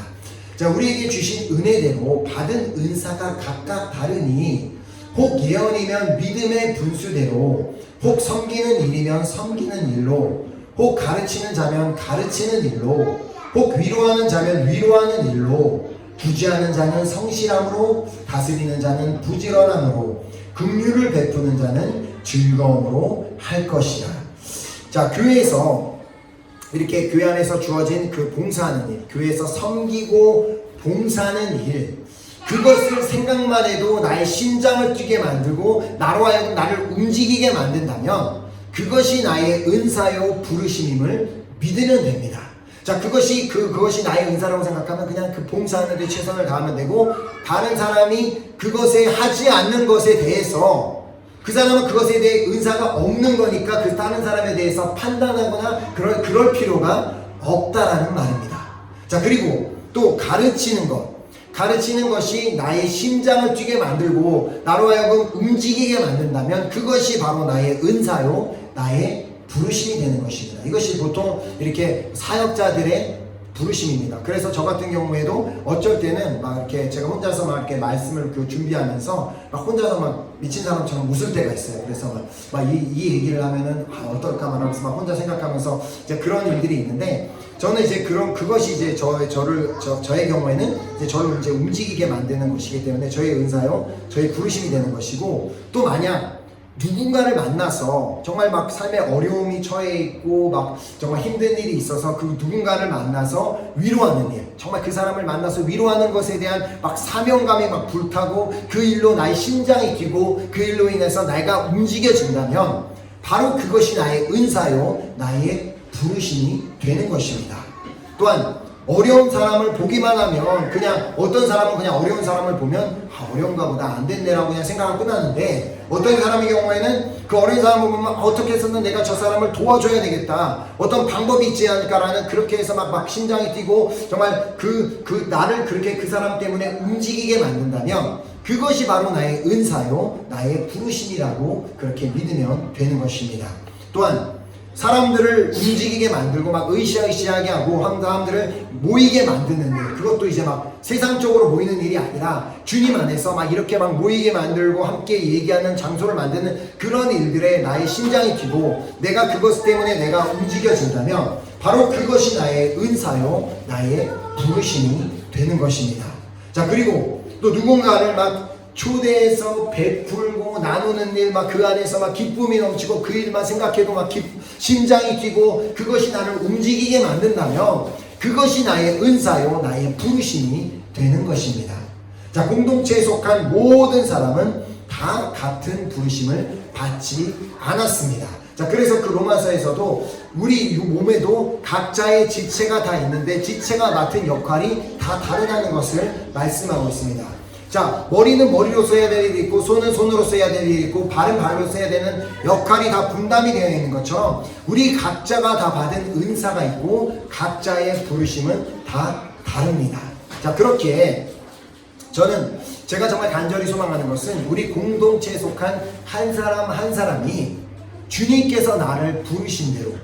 자, 우리에게 주신 은혜대로 받은 은사가 각각 다르니 혹 예언이면 믿음의 분수대로, 혹 섬기는 일이면 섬기는 일로, 혹 가르치는 자면 가르치는 일로, 혹 위로하는 자면 위로하는 일로, 구제하는 자는 성실함으로, 다스리는 자는 부지런함으로, 긍휼을 베푸는 자는 즐거움으로 할 것이라. 자, 교회에서 이렇게 교회 안에서 주어진 그 봉사하는 일, 교회에서 섬기고 봉사하는 일, 그것을 생각만 해도 나의 심장을 뛰게 만들고 나로 하여금 나를 움직이게 만든다면 그것이 나의 은사요 부르심임을 믿으면 됩니다. 자, 그것이 나의 은사라고 생각하면 그냥 그 봉사하는 데 최선을 다하면 되고, 다른 사람이 그것에 하지 않는 것에 대해서 그 사람은 그것에 대해 은사가 없는 거니까 그 다른 사람에 대해서 판단하거나 그럴 필요가 없다라는 말입니다. 자, 그리고 또 가르치는 것이 나의 심장을 뛰게 만들고 나로 하여금 움직이게 만든다면 그것이 바로 나의 은사요, 나의 부르심이 되는 것입니다. 이것이 보통 이렇게 사역자들의 부르심입니다. 그래서 저 같은 경우에도 어쩔 때는 막 이렇게 제가 혼자서 막 이렇게 말씀을 준비하면서 막 혼자서 막 미친 사람처럼 웃을 때가 있어요. 그래서 막 이 얘기를 하면은 어떨까 말하면서 막 혼자 생각하면서 이제 그런 일들이 있는데, 저는 이제 그것이 이제 저의 경우에는 이제 저를 이제 움직이게 만드는 것이기 때문에 저의 은사요, 저의 부르심이 되는 것이고, 또 만약 누군가를 만나서 정말 막 삶에 어려움이 처해 있고 막 정말 힘든 일이 있어서 그 누군가를 만나서 위로하는 일, 정말 그 사람을 만나서 위로하는 것에 대한 막 사명감이 막 불타고 그 일로 나의 심장이 뛰고 그 일로 인해서 내가 움직여진다면 바로 그것이 나의 은사요, 나의 부르심이 되는 것입니다. 또한 어려운 사람을 보기만 하면 그냥 어떤 사람은 그냥 어려운 사람을 보면 어려운가 보다, 안 됐네라고 그냥 생각하고 끝나는데, 어떤 사람의 경우에는 그 어려운 사람을 보면 어떻게 해서는 내가 저 사람을 도와줘야 되겠다, 어떤 방법이 있지 않을까라는, 그렇게 해서 막 심장이 뛰고 정말 나를 그렇게 그 사람 때문에 움직이게 만든다면 그것이 바로 나의 은사요, 나의 부르심이라고 그렇게 믿으면 되는 것입니다. 또한 사람들을 움직이게 만들고 막 으쌰으쌰하게 하고 사람들을 모이게 만드는 일, 그것도 이제 막 세상적으로 모이는 일이 아니라 주님 안에서 막 이렇게 막 모이게 만들고 함께 얘기하는 장소를 만드는 그런 일들에 나의 심장이 뛰고 내가 그것 때문에 내가 움직여진다면 바로 그것이 나의 은사요, 나의 부르심이 되는 것입니다. 자, 그리고 또 누군가를 막 초대해서 베풀고 나누는 일, 막 그 안에서 막 기쁨이 넘치고 그 일만 생각해도 막 심장이 뛰고 그것이 나를 움직이게 만든다면 그것이 나의 은사요, 나의 부르심이 되는 것입니다. 자, 공동체에 속한 모든 사람은 다 같은 부르심을 받지 않았습니다. 자, 그래서 그 로마서에서도 우리 몸에도 각자의 지체가 다 있는데 지체가 맡은 역할이 다 다르다는 것을 말씀하고 있습니다. 자, 머리는 머리로서 해야 될 일이 있고 손은 손으로서 해야 될 일이 있고 발은 발로서 해야 되는 역할이 다 분담이 되어 있는 것처럼 우리 각자가 다 받은 은사가 있고 각자의 부르심은 다 다릅니다. 자, 그렇게 제가 정말 간절히 소망하는 것은 우리 공동체에 속한 한 사람 한 사람이 주님께서 나를 부르신 대로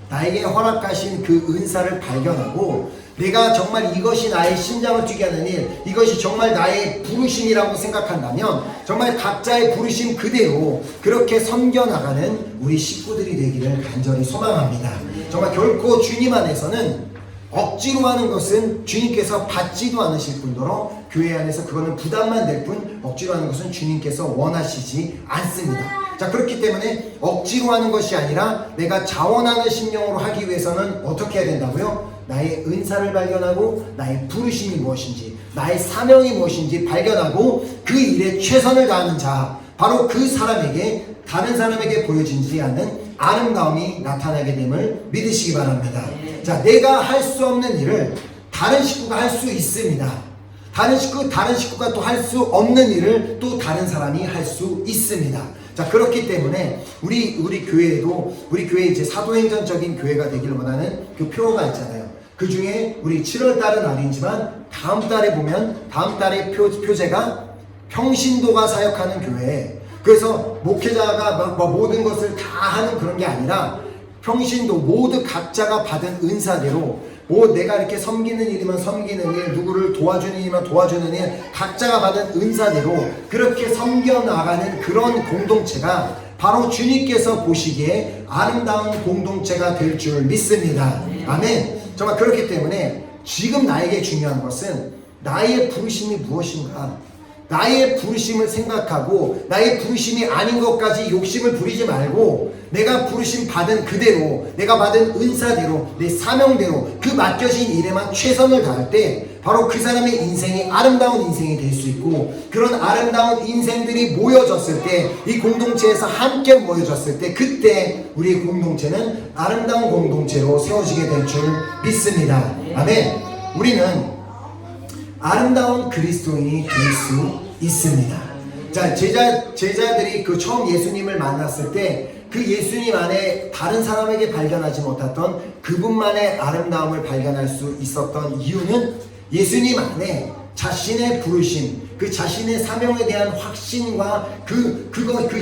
나에게 허락하신 그 은사를 발견하고 내가 정말 이것이 나의 심장을 뛰게 하는 일, 이것이 정말 나의 부르심이라고 생각한다면 정말 각자의 부르심 그대로 그렇게 섬겨나가는 우리 식구들이 되기를 간절히 소망합니다. 정말 결코 주님 안에서는 억지로 하는 것은 주님께서 받지도 않으실 뿐더러 교회 안에서 그거는 부담만 될 뿐 억지로 하는 것은 주님께서 원하시지 않습니다. 자, 그렇기 때문에 억지로 하는 것이 아니라 내가 자원하는 심령으로 하기 위해서는 어떻게 해야 된다고요? 나의 은사를 발견하고 나의 부르심이 무엇인지, 나의 사명이 무엇인지 발견하고 그 일에 최선을 다하는 자, 바로 그 사람에게 다른 사람에게 보여지지 않는 아름다움이 나타나게 됨을 믿으시기 바랍니다. 자, 내가 할 수 없는 일을 다른 식구가 할 수 있습니다. 다른 식구가 또 할 수 없는 일을 또 다른 사람이 할 수 있습니다. 자, 그렇기 때문에 우리 교회 이제 사도행전적인 교회가 되기를 원하는 그 표가 있잖아요. 그 중에 우리 7월 달은 아니지만 다음 달의 표제가 평신도가 사역하는 교회. 그래서 목회자가 모든 것을 다 하는 그런 게 아니라 평신도 모두 각자가 받은 은사대로 내가 이렇게 섬기는 일이면 섬기는 일, 누구를 도와주는 일이면 도와주는 일, 각자가 받은 은사대로 그렇게 섬겨나가는 그런 공동체가 바로 주님께서 보시기에 아름다운 공동체가 될 줄 믿습니다. 아멘. 정말 그렇기 때문에 지금 나에게 중요한 것은 나의 부르심이 무엇인가, 나의 부르심을 생각하고 나의 부르심이 아닌 것까지 욕심을 부리지 말고 내가 부르심 받은 그대로, 내가 받은 은사대로, 내 사명대로 그 맡겨진 일에만 최선을 다할 때 바로 그 사람의 인생이 아름다운 인생이 될 수 있고, 그런 아름다운 인생들이 모여졌을 때, 이 공동체에서 함께 모여졌을 때, 그때 우리의 공동체는 아름다운 공동체로 세워지게 될 줄 믿습니다. 아멘. 우리는 아름다운 그리스도인이 될 수 있습니다. 자, 제자들이 그 처음 예수님을 만났을 때 그 예수님 안에 다른 사람에게 발견하지 못했던 그분만의 아름다움을 발견할 수 있었던 이유는 예수님 안에 자신의 부르심, 그 자신의 사명에 대한 확신과 그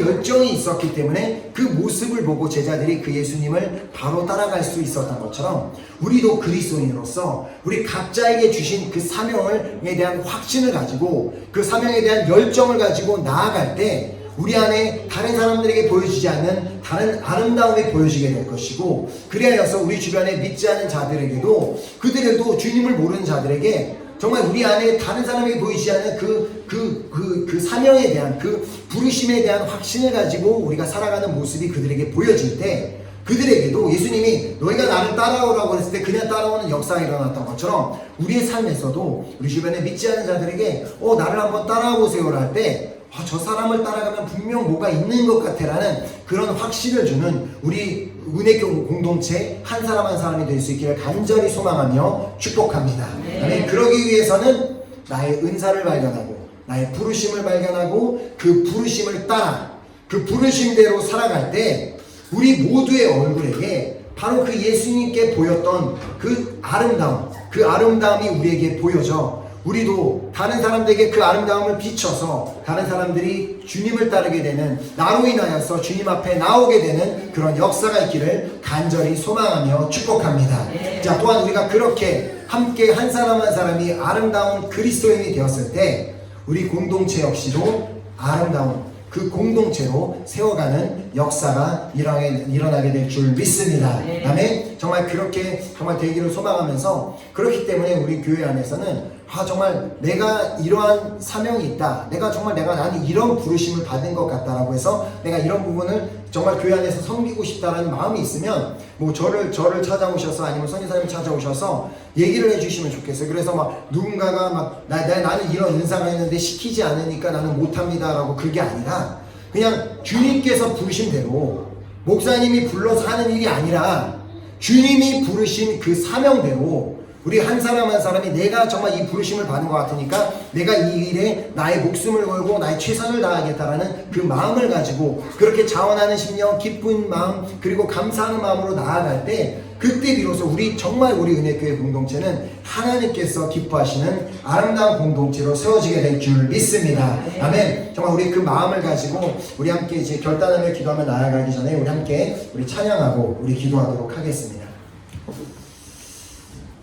열정이 있었기 때문에 그 모습을 보고 제자들이 그 예수님을 바로 따라갈 수 있었던 것처럼, 우리도 그리스도인으로서 우리 각자에게 주신 그 사명에 대한 확신을 가지고 그 사명에 대한 열정을 가지고 나아갈 때 우리 안에 다른 사람들에게 보여지지 않는 다른 아름다움이 보여지게 될 것이고, 그리하여서 우리 주변에 믿지 않은 자들에게도, 그들에도 주님을 모르는 자들에게 정말 우리 안에 다른 사람에게 보이지 않는 그 사명에 대한, 그 부르심에 대한 확신을 가지고 우리가 살아가는 모습이 그들에게 보여질 때, 그들에게도 예수님이 너희가 나를 따라오라고 했을 때 그냥 따라오는 역사가 일어났던 것처럼 우리의 삶에서도 우리 주변에 믿지 않는 자들에게 나를 한번 따라와 보세요라 할 때, 저 사람을 따라가면 분명 뭐가 있는 것 같아 라는 그런 확신을 주는 우리 은혜교 공동체 한 사람 한 사람이 될 수 있기를 간절히 소망하며 축복합니다. 아멘. 그러기 위해서는 나의 은사를 발견하고 나의 부르심을 발견하고 그 부르심을 따라 그 부르심대로 살아갈 때 우리 모두의 얼굴에게 바로 그 예수님께 보였던 그 아름다움이 우리에게 보여져 우리도 다른 사람들에게 그 아름다움을 비춰서 다른 사람들이 주님을 따르게 되는, 나로 인하여서 주님 앞에 나오게 되는 그런 역사가 있기를 간절히 소망하며 축복합니다. 자, 또한 우리가 그렇게 함께 한 사람 한 사람이 아름다운 그리스도인이 되었을 때 우리 공동체 역시도 아름다운 그 공동체로 세워가는 역사가 일어나게 될 줄 믿습니다. 아멘. 정말 그렇게 정말 되기를 소망하면서, 그렇기 때문에 우리 교회 안에서는 정말 내가 이러한 사명이 있다, 나는 이런 부르심을 받은 것 같다라고 해서 내가 이런 부분을 정말 교회 안에서 섬기고 싶다라는 마음이 있으면 저를 찾아오셔서 아니면 선교사님 찾아오셔서 얘기를 해주시면 좋겠어요. 그래서 누군가가 나는 이런 은사가 있는데 시키지 않으니까 나는 못합니다라고, 그게 아니라 그냥 주님께서 부르신 대로, 목사님이 불러서 하는 일이 아니라 주님이 부르신 그 사명대로 우리 한 사람 한 사람이 내가 정말 이 부르심을 받은 것 같으니까 내가 이 일에 나의 목숨을 걸고 나의 최선을 다하겠다라는 그 마음을 가지고 그렇게 자원하는 심령, 기쁜 마음, 그리고 감사하는 마음으로 나아갈 때, 그때 비로소 우리 은혜교회 공동체는 하나님께서 기뻐하시는 아름다운 공동체로 세워지게 될 줄 믿습니다. 아멘. 정말 우리 그 마음을 가지고 우리 함께 이제 결단하며 기도하며 나아가기 전에 우리 함께 찬양하고 우리 기도하도록 하겠습니다.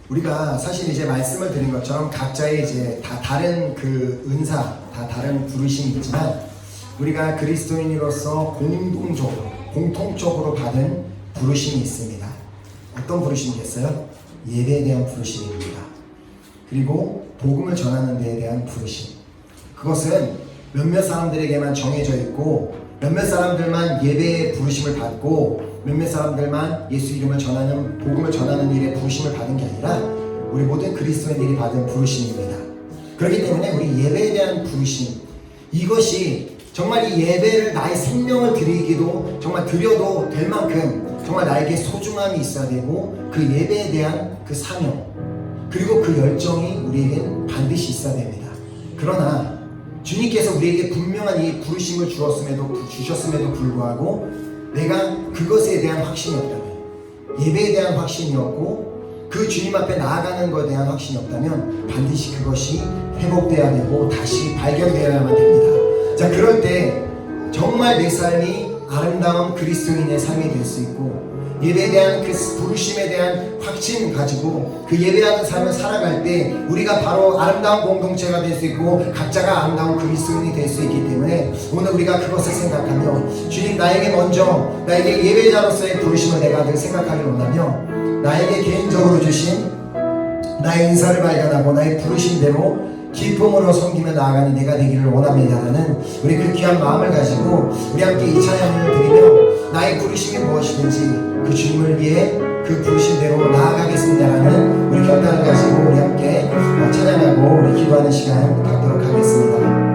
우리가 사실 이제 말씀을 드린 것처럼 각자의 이제 다 다른 그 은사, 다 다른 부르심이 있지만 우리가 그리스도인으로서 공통적으로 받은 부르심이 있습니다. 어떤 부르심이겠어요? 예배에 대한 부르심입니다. 그리고 복음을 전하는 데에 대한 부르심. 그것은 몇몇 사람들에게만 정해져 있고 몇몇 사람들만 예배의 부르심을 받고 몇몇 사람들만 예수 이름을 전하는, 복음을 전하는 일에 부르심을 받은 게 아니라 우리 모든 그리스도인들이 받은 부르심입니다. 그렇기 때문에 우리 예배에 대한 부르심, 이것이 정말 이 예배를 나의 생명을 드리기도 정말 드려도 될 만큼 정말 나에게 소중함이 있어야 되고, 그 예배에 대한 그 사명 그리고 그 열정이 우리에겐 반드시 있어야 됩니다. 그러나 주님께서 우리에게 분명한 이 부르심을 주셨음에도 불구하고 내가 그것에 대한 확신이 없다면, 예배에 대한 확신이 없고 그 주님 앞에 나아가는 것에 대한 확신이 없다면 반드시 그것이 회복돼야 되고 다시 발견되어야만 됩니다. 자, 그럴 때 정말 내 삶이 아름다운 그리스도인의 삶이 될 수 있고 예배에 대한 그 부르심에 대한 확신 가지고 그 예배하는 삶을 살아갈 때 우리가 바로 아름다운 공동체가 될 수 있고 각자가 아름다운 그리스도인이 될 수 있기 때문에 오늘 우리가 그것을 생각하며 주님 나에게 먼저 나에게 예배자로서의 부르심을 내가 늘 생각하기 원하며 나에게 개인적으로 주신 나의 인사를 발견하고 나의 부르심대로 기쁨으로 섬기며 나아가는 내가 되기를 원합니다라는 우리 그 귀한 마음을 가지고 우리 함께 이 찬양을 드리며 나의 부르심이 무엇이든지 그 주님을 위해 그 부르심대로 나아가겠습니다라는 우리 결단을 가지고 우리 함께 찬양하고 우리 기도하는 시간 갖도록 하겠습니다.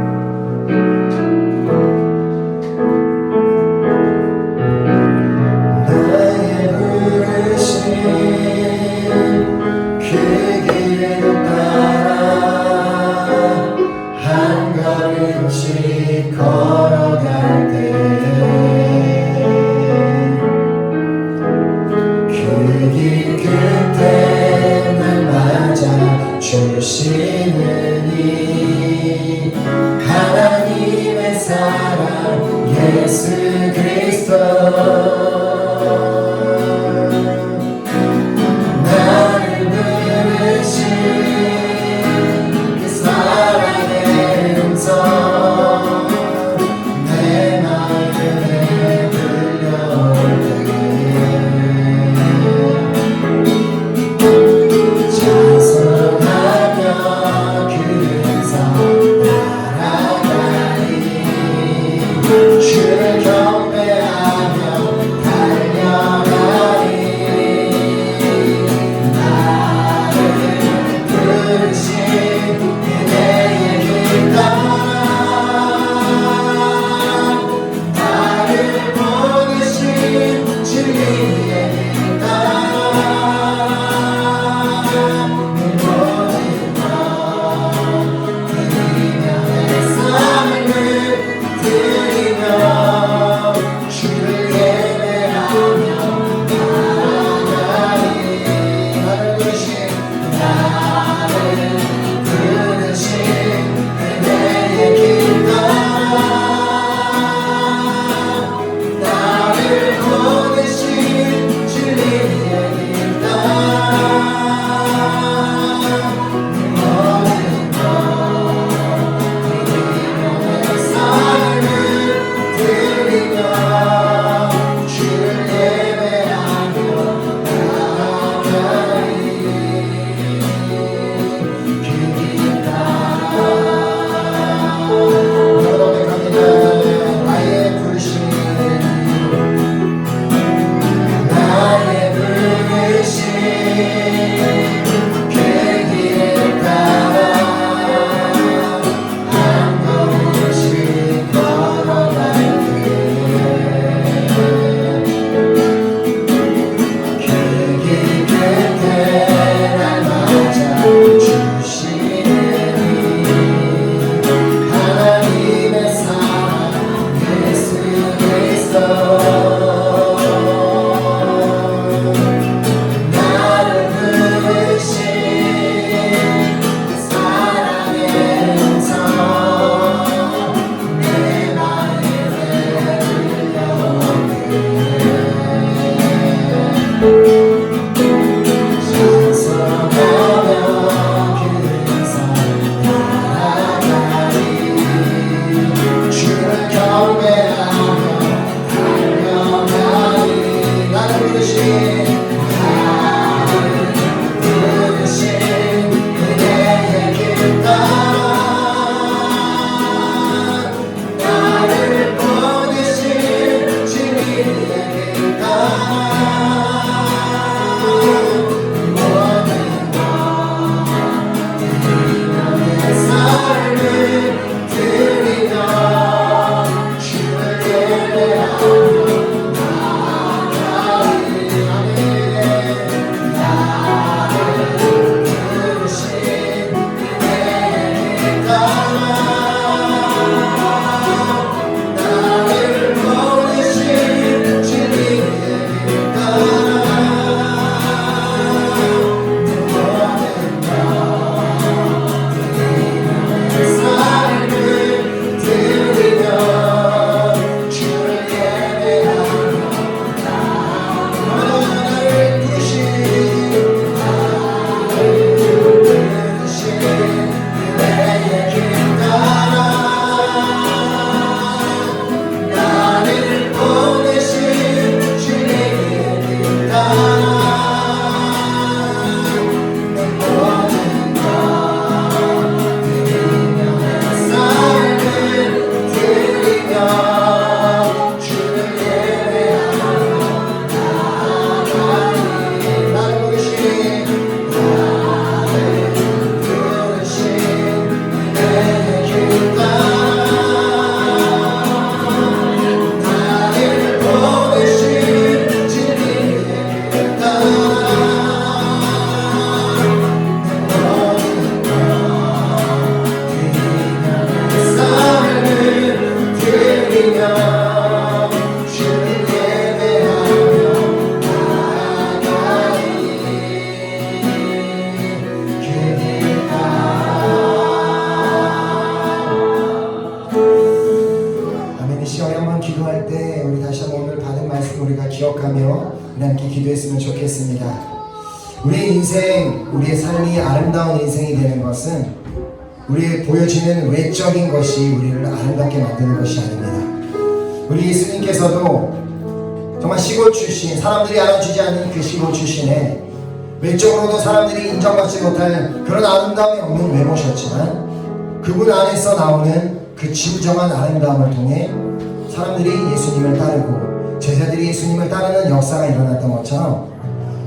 걸어갈 때 그 길 끝에 날 맞아 주시는 이 하나님의 사랑 예수 그리스도 나를 부르신 그 사랑의 음성 주 한번 기도할 때 우리 다시 한번 오늘 받은 말씀 우리가 기억하며 우리 함께 기도했으면 좋겠습니다. 우리의 인생, 우리의 삶이 아름다운 인생이 되는 것은 우리의 보여지는 외적인 것이 우리를 아름답게 만드는 것이 아닙니다. 우리 예수님께서도 정말 시골 출신, 사람들이 알아주지 않는 그 시골 출신에 외적으로도 사람들이 인정받지 못할 그런 아름다움이 없는 외모셨지만 그분 안에서 나오는 그 진정한 아름다움을 통해 사람들이 예수님을 따르고 제자들이 예수님을 따르는 역사가 일어났던 것처럼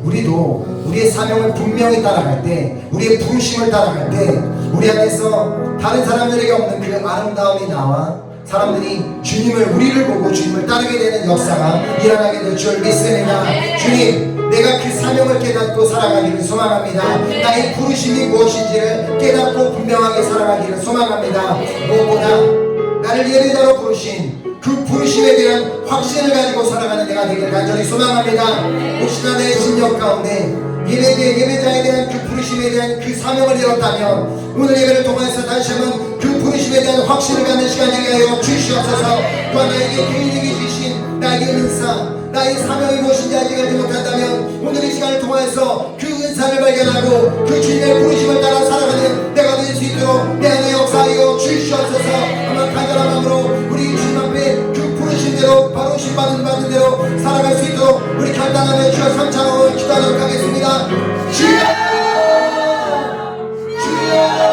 우리도 우리의 사명을 분명히 따라갈 때, 우리의 부르심을 따라갈 때 우리 안에서 다른 사람들에게 없는 그 아름다움이 나와 사람들이 주님을, 우리를 보고 주님을 따르게 되는 역사가 일어나게 될 줄 믿습니다. 주님, 내가 그 사명을 깨닫고 살아가기를 소망합니다. 나의 부르심이 무엇인지를 깨닫고 분명하게 살아가기를 소망합니다. 무엇보다 나를 예배자로 부르신 그 부르심에 대한 확신을 가지고 살아가는 내가 되기를 간절히 소망합니다. 혹시나 내 심령 가운데 예배자에 대한 그 부르심에 대한 그 사명을 잃었다면 오늘 예배를 통해서 다시 한번 그 부르심에 대한 확신을 갖는 시간 되게 하여 주시옵소서. 또한 나에게 개인에게 주신 나에게 은사, 나의 사명이 무엇인지 아직 알지 못한다면 오늘 이 시간을 통해서 그 은사를 발견하고 그 주님의 부르심을 따라 살아가는 내가 될 수 있도록 내 안에 역사하여 주시옵소서. 한번 간절한 마음으로 우리 주님 앞에 그 부르심대로 바로 받은 대로 살아갈 수 있도록 우리 결단하며 주여 삼창으로 기도하도록 하겠습니다. 주여! 주여!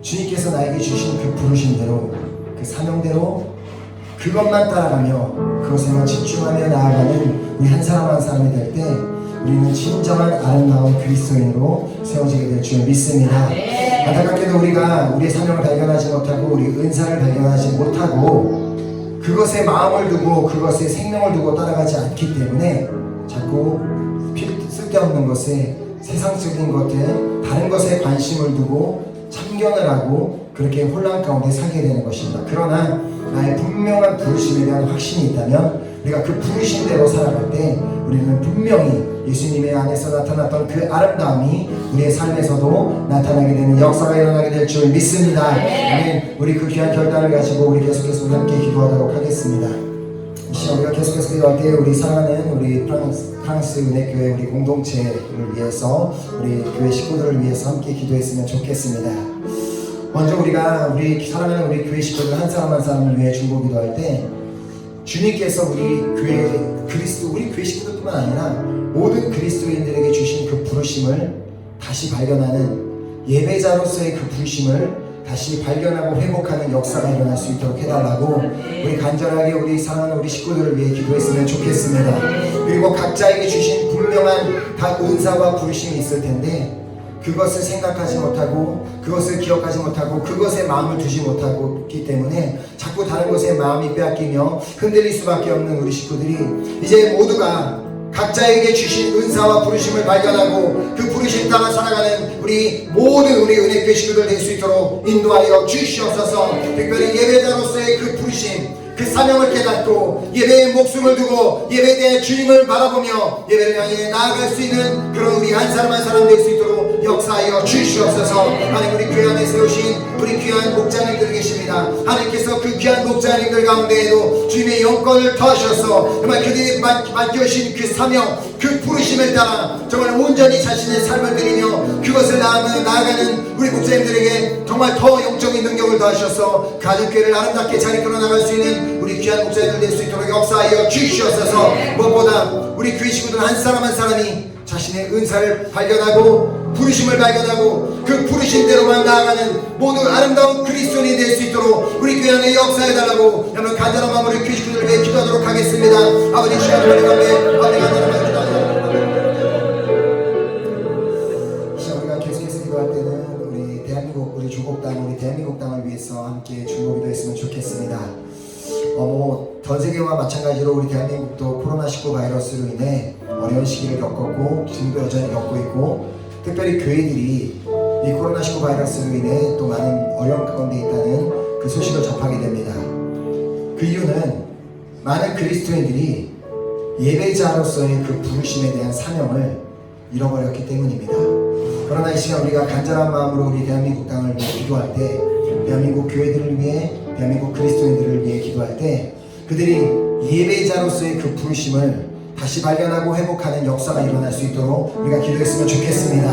주님께서 나에게 주신 그 부르심대로 그 사명대로 그것만 따라가며 그것에만 집중하며 나아가는 우리 한 사람 한 사람이 될 때 우리는 진정한 아름다운 그리스도인으로 세워지게 될 줄 믿습니다. 안타깝게도 우리가 우리의 사명을 발견하지 못하고 우리 은사를 발견하지 못하고 그것에 마음을 두고 그것에 생명을 두고 따라가지 않기 때문에 자꾸 쓸데없는 것에, 세상적인 것에, 다른 것에 관심을 두고 참견을 하고 그렇게 혼란 가운데 살게 되는 것입니다. 그러나 나의 분명한 부르심에 대한 확신이 있다면 우리가 그 부르심대로 살아갈 때 우리는 분명히 예수님의 안에서 나타났던 그 아름다움이 우리의 삶에서도 나타나게 되는 역사가 일어나게 될 줄 믿습니다. 아멘. 우리 그 귀한 결단을 가지고 우리 계속해서 우리 함께 기도하도록 하겠습니다. 이 시간 우리가 계속해서 기도할 때 우리 사랑하는 우리 프랑스 은혜교회 우리 공동체를 위해서 우리 교회 식구들을 위해서 함께 기도했으면 좋겠습니다. 먼저 우리가 우리 사랑하는 우리 교회 식구들 한 사람 한 사람을 위해 중보 기도할 때 주님께서 우리 교회 우리 교회 식구들뿐만 아니라 모든 그리스도인들에게 주신 그 부르심을 다시 발견하는 예배자로서의 그 부르심을 다시 발견하고 회복하는 역사가 일어날 수 있도록 해달라고 우리 간절하게 우리 사랑하는 우리 식구들을 위해 기도했으면 좋겠습니다. 그리고 각자에게 주신 분명한 다 은사와 부르심이 있을 텐데 그것을 생각하지 못하고 그것을 기억하지 못하고 그것에 마음을 두지 못하고 있기 때문에 자꾸 다른 것에 마음이 빼앗기며 흔들릴 수밖에 없는 우리 식구들이 이제 모두가 각자에게 주신 은사와 부르심을 발견하고 그 부르심 따라 살아가는 우리 모든 우리 은혜교회 식구들 될 수 있도록 인도하여 주시옵소서. 특별히 예배자로서의 그 부르심, 그 사명을 깨닫고 예배에 목숨을 두고 예배에 대해 주님을 바라보며 예배를 향해 나아갈 수 있는 그런 우리 한 사람 한 사람 될 수 있도록 역사하여 주시옵소서. 하나님, 우리 교회 안에 세우신 우리 귀한 목자님들 계십니다. 하나님께서 그 귀한 목자님들 가운데에도 주님의 영권을 더하셔서 정말 그들이 맡겨주신 그 사명, 그 부르심에 따라 정말 온전히 자신의 삶을 드리며 그것을 나아가는 우리 목자님들에게 정말 더 영적인 능력을 더하셔서 가족교회를 아름답게 잘 이끌어 나갈 수 있는 우리 귀한 목자님들 될 수 있도록 역사하여 주시옵소서. 무엇보다 우리 교회 식구들 한 사람 한 사람이 자신의 은사를 발견하고 부르심을 발견하고 그 부르심대로만 나아가는 모두 아름다운 그리스도인이 될 수 있도록 우리 교회 안에 역사해달라고 여러분 간절한 마음으로 교회 식구들을 위해 기도하도록 하겠습니다. 아버지 시간을 활용하며 아버지 간절한 마음으로 기도하며 이 시간 우리가 계속해서 기도할 때는 우리 대한민국 우리 조국 땅 우리 대한민국 땅을 위해서 함께 중보기도 했으면 좋겠습니다. 전 세계와 마찬가지로 우리 대한민국도 코로나19 바이러스로 인해 어려운 시기를 겪었고 지금도 여전히 겪고 있고 특별히 교회들이 이 코로나19 바이러스로 인해 또 많은 어려움 가운데 있다는 그 소식을 접하게 됩니다. 그 이유는 많은 그리스도인들이 예배자로서의 그 부르심에 대한 사명을 잃어버렸기 때문입니다. 그러나 이 시간 우리가 간절한 마음으로 우리 대한민국 땅을 위해 기도할 때 대한민국 교회들을 위해 대한민국 그리스도인들을 위해 기도할 때 그들이 예배자로서의 그 부르심을 다시 발견하고 회복하는 역사가 일어날 수 있도록 우리가 기도했으면 좋겠습니다.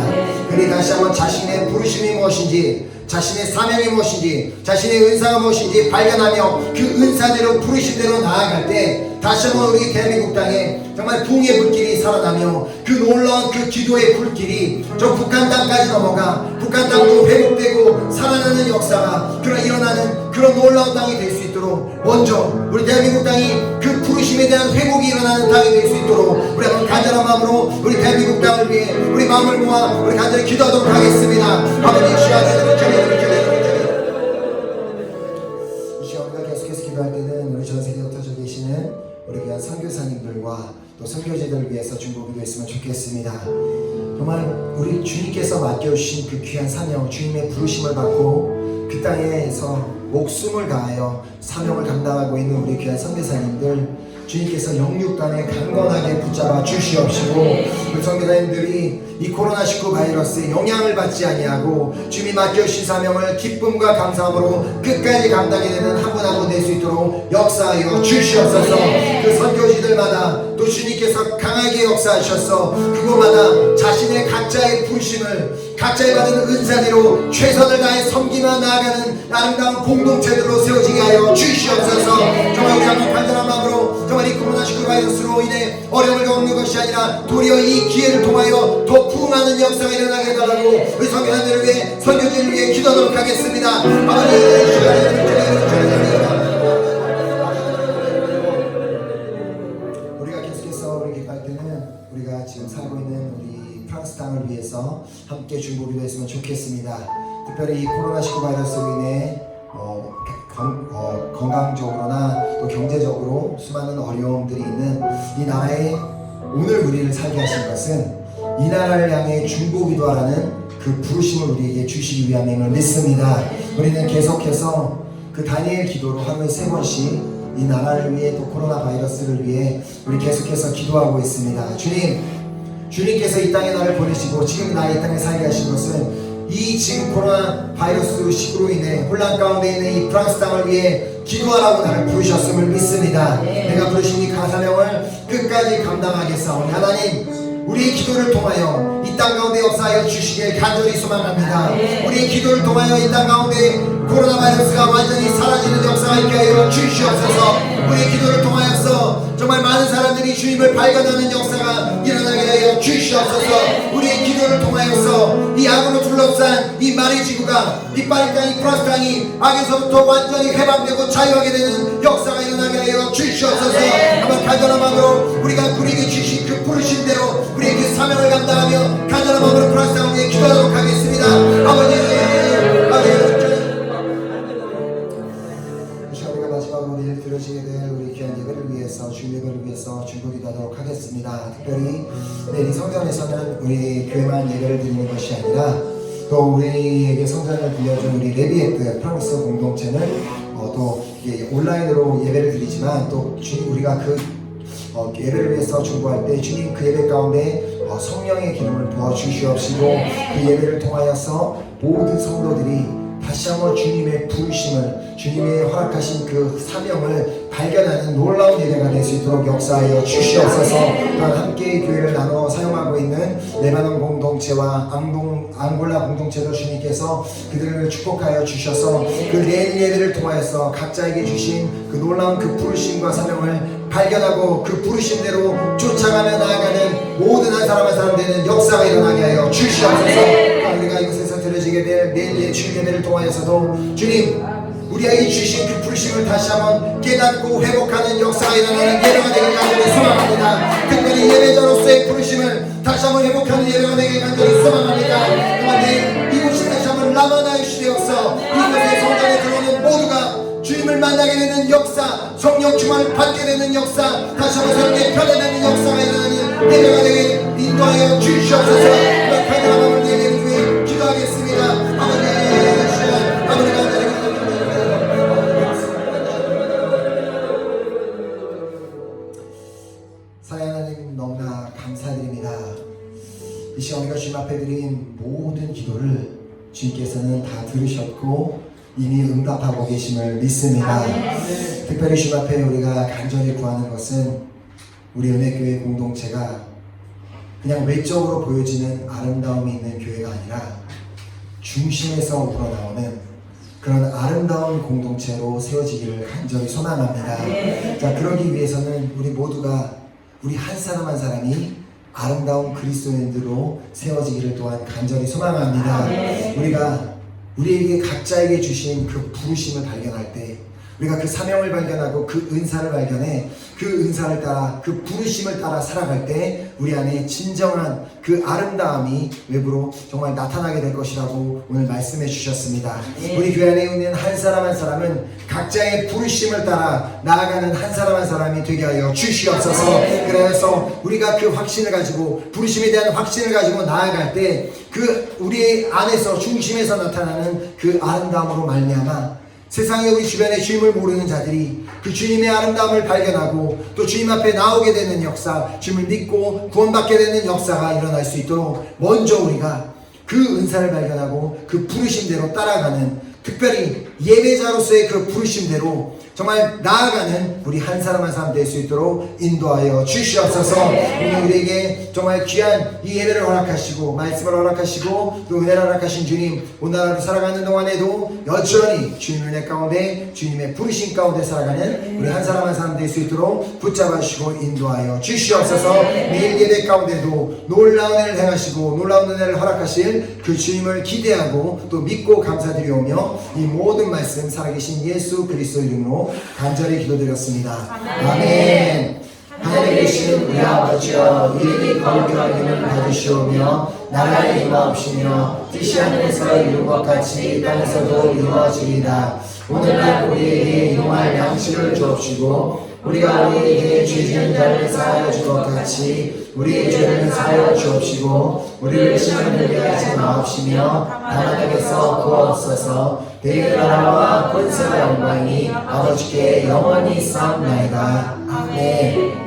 그들이 다시 한번 자신의 부르심이 무엇인지 자신의 사명이 무엇인지 자신의 은사가 무엇인지 발견하며 그 은사대로 부르심대로 나아갈 때 다시 한번 우리 대한민국 땅에 정말 붕의 불길이 살아나며 그 놀라운 그 기도의 불길이 저 북한 땅까지 넘어가 북한 땅도 회복되고 살아나는 역사가 일어나는 그런 놀라운 땅이 될 수 있도록 먼저 우리 대한민국 땅이 그 부르심에 대한 회복이 일어나는 땅이 될 수 있도록 우리 한번 간절한 마음으로 우리 대한민국 땅을 위해 우리 마음을 모아 우리 간절히 기도하도록 하겠습니다. 아버지 시간에 이 시간 우리가 계속해서 기도할 때는 우리 전 세계에 흩어져 계시는 우리 귀한 선교사님들과 또 선교지들을 위해서 중보기도 했으면 좋겠습니다. 정말 우리 주님께서 맡겨주신 그 귀한 사명 주님의 부르심을 받고 그 땅에서 목숨을 다하여 사명을 감당하고 있는 우리 귀한 선교사님들 주님께서 영육간에 강건하게 붙잡아 주시옵시고 우리 선교사님들이 이 코로나19 바이러스에 영향을 받지 아니하고 주님이 맡겨주신 사명을 기쁨과 감사함으로 끝까지 감당이 되는 한 분 한 분 될 수 있도록 역사하여 주시옵소서. 그 선교지들마다 또 주님께서 강하게 역사하셔서 그곳마다 자신의 각자의 부르심을 각자의 받은 은사대로 최선을 다해 섬기며 나아가는 아름다운 공동체들로 세워지게 하여 주시옵소서. 정말 우리 한번 간절한 마음으로 정말 이 코로나19 바이러스로 인해 어려움을 겪는 것이 아니라 도리어 이 기회를 통하여 더 부흥하는 역사가 일어나게 해달라고 우리 선교사들을 위해 선교지를 위해 기도하도록 하겠습니다. 우리가 계속해서 우리 기도할 때는 우리가 지금 살고 있는 우리 프랑스 땅을 위해서 함께 중보기도 했으면 좋겠습니다. 특별히 이 코로나19 바이러스로 인해 건강적으로나 또 경제적으로 수많은 어려움들이 있는 이 나라에 오늘 우리를 살게 하신 것은 이 나라를 향해 중보기도하라는 그 부르심을 우리에게 주시기 위함임을 믿습니다. 우리는 계속해서 그 다니엘 기도로 하루에 3번씩 이 나라를 위해 또 코로나 바이러스를 위해 우리 계속해서 기도하고 있습니다. 주님께서 이 땅에 나를 보내시고 지금 나의 땅에 살게 하신 것은 이 지금 코로나 바이러스 시국으로 인해 혼란 가운데 있는 이 프랑스 땅을 위해 기도하라고 나를 부르셨음을 믿습니다. 내가 부르신 이 가사명을 끝까지 감당하겠사오니 하나님 우리의 기도를 통하여 이 땅 가운데 역사하여 주시길 간절히 소망합니다. 우리의 기도를 통하여 이 땅 가운데 코로나 바이러스가 완전히 사라지는 역사가 있게 하여 주시옵소서. 우리의 기도를 통하여서 정말 많은 사람들이 주님을 발견하는 역사가 일어나게 하여 주시옵소서. 우리의 기도를 통하여서 이 악으로 둘러싼 이 마리 지구가 이 파리 땅, 이 프랑스 땅이 악에서부터 완전히 해방되고 자유하게 되는 역사가 일어나게 하여 주시옵소서. 한번 간절한 마음으로 우리가 우리에게 주신 그 부르심대로 우리의 그 사명을 감당하며 간절한 마음으로 프랑스 땅을 위해 기도하도록 하겠습니다. 아버지 마지막으로 내일 들으시게 될 우리 귀한 예배를 위해서 주일 예배를 위해서 중보기도하도록 하겠습니다. 특별히 내일 이 성전에서는 우리 교회만 예배를 드리는 것이 아니라 또 우리에게 성전을 빌려준 우리 레비에트 프랑스 공동체는 또 온라인으로 예배를 드리지만 또 우리가 그 예배를 위해서 중보할 때 주님 그 예배 가운데 성령의 기름을 부어 주시옵시고 그 예배를 통하여서 모든 성도들이 다시 한번 주님의 부르심을, 주님의 허락하신 그 사명을 발견하는 놀라운 예배가 될 수 있도록 역사하여 주시옵소서. 또한 함께 교회를 나눠 사용하고 있는 레바논 공동체와 앙골라 공동체도 주님께서 그들을 축복하여 주셔서 그 내일 예배를 통하여서 각자에게 주신 그 놀라운 그 부르심과 사명을 발견하고 그 부르심대로 쫓아가며 나아가는 모든 한 사람 한 사람 되는 역사가 일어나게 하여 주시옵소서. 우리가 이곳에서 드려지게 될 내일 주일 예배를 통하여서도 주님 우리에게 주신 그 부르심을 다시 한번 깨닫고 회복하는 역사가 일어나는 예배가 되길 간절히 소망합니다. 특별히 예배자로서의 부르심을 다시 한번 회복하는 예배가 되길 간절히 소망합니다. 그런데 이곳이 다시 한번 라마나의 시대였어. 이곳의 성전에 들어오는 모두가 주님을 만나게 되는 역사, 성령 충만을 받게 되는 역사, 다시 한번 새롭게 변화되는 역사가 일어나는 예배가 되길 인도하여 주시옵소서. 간절한 마음을 예배를 위해 기도하겠습니다. 아버지 사랑하는 하나님 너무나 감사드립니다. 이 시간 우리가 주님 앞에 드린 모든 기도를 주님께서는 다 들으셨고 이미 응답하고 계심을 믿습니다. 특별히 주님 앞에 우리가 간절히 구하는 것은 우리 은혜교회 공동체가 그냥 외적으로 보여지는 아름다움이 있는 교회가 아니라 중심에서 우러나오는 그런 아름다운 공동체로 세워지기를 간절히 소망합니다. 자, 그러기 위해서는 우리 모두가 우리 한 사람 한 사람이 아름다운 그리스도인들로 세워지기를 또한 간절히 소망합니다. 우리가 우리에게 각자에게 주신 그 부르심을 발견할 때 우리가 그 사명을 발견하고 그 은사를 발견해 그 은사를 따라 그 부르심을 따라 살아갈 때 우리 안에 진정한 그 아름다움이 외부로 정말 나타나게 될 것이라고 오늘 말씀해 주셨습니다. 우리 교회 안에 있는 한 사람 한 사람은 각자의 부르심을 따라 나아가는 한 사람 한 사람이 되게 하여 주시옵소서. 그래서 우리가 그 확신을 가지고 부르심에 대한 확신을 가지고 나아갈 때 그 우리 안에서 중심에서 나타나는 그 아름다움으로 말미암아 세상에 우리 주변에 주님을 모르는 자들이 그 주님의 아름다움을 발견하고 또 주님 앞에 나오게 되는 역사, 주님을 믿고 구원받게 되는 역사가 일어날 수 있도록 먼저 우리가 그 은사를 발견하고 그 부르심대로 따라가는, 특별히 예배자로서의 그 부르심대로 정말 나아가는 우리 한 사람 한 사람 될 수 있도록 인도하여 주시옵소서. 오늘 우리에게 정말 귀한 이 예배를 허락하시고 말씀을 허락하시고 또 은혜를 허락하신 주님, 오늘 하루 살아가는 동안에도 여전히 주님의 은혜 가운데 주님의 부르심 가운데 살아가는 우리 한 사람 한 사람 될 수 있도록 붙잡아 주시고 인도하여 주시옵소서. 매일 예배 가운데도 놀라운 은혜를 행하시고 놀라운 은혜를 허락하실 그 주님을 기대하고 또 믿고 감사드리오며 이 모든 말씀 살아계신 예수 그리스도 이름으로 간절히 기도드렸습니다. 아멘. 하늘에 계신 우리 아버지여, 이름이 거룩히 여김을 받으시오며 나라의 임하옵시며 뜻이 하늘에서 이룬 것 같이 땅에서도 이루어지리이다. 오늘날 우리에게 일용할 양식을 주옵시고 우리가 우리에게 죄 지은 자를 사하여 줄 것 같이 우리의 죄를 사하여 주옵시고 우리를 시험에 들게 하지 마옵시며 다만 에게서 구하옵소서. 대의 나라와 권세와 영광이 아버지께 영원히 쌓옵나이다. 아멘.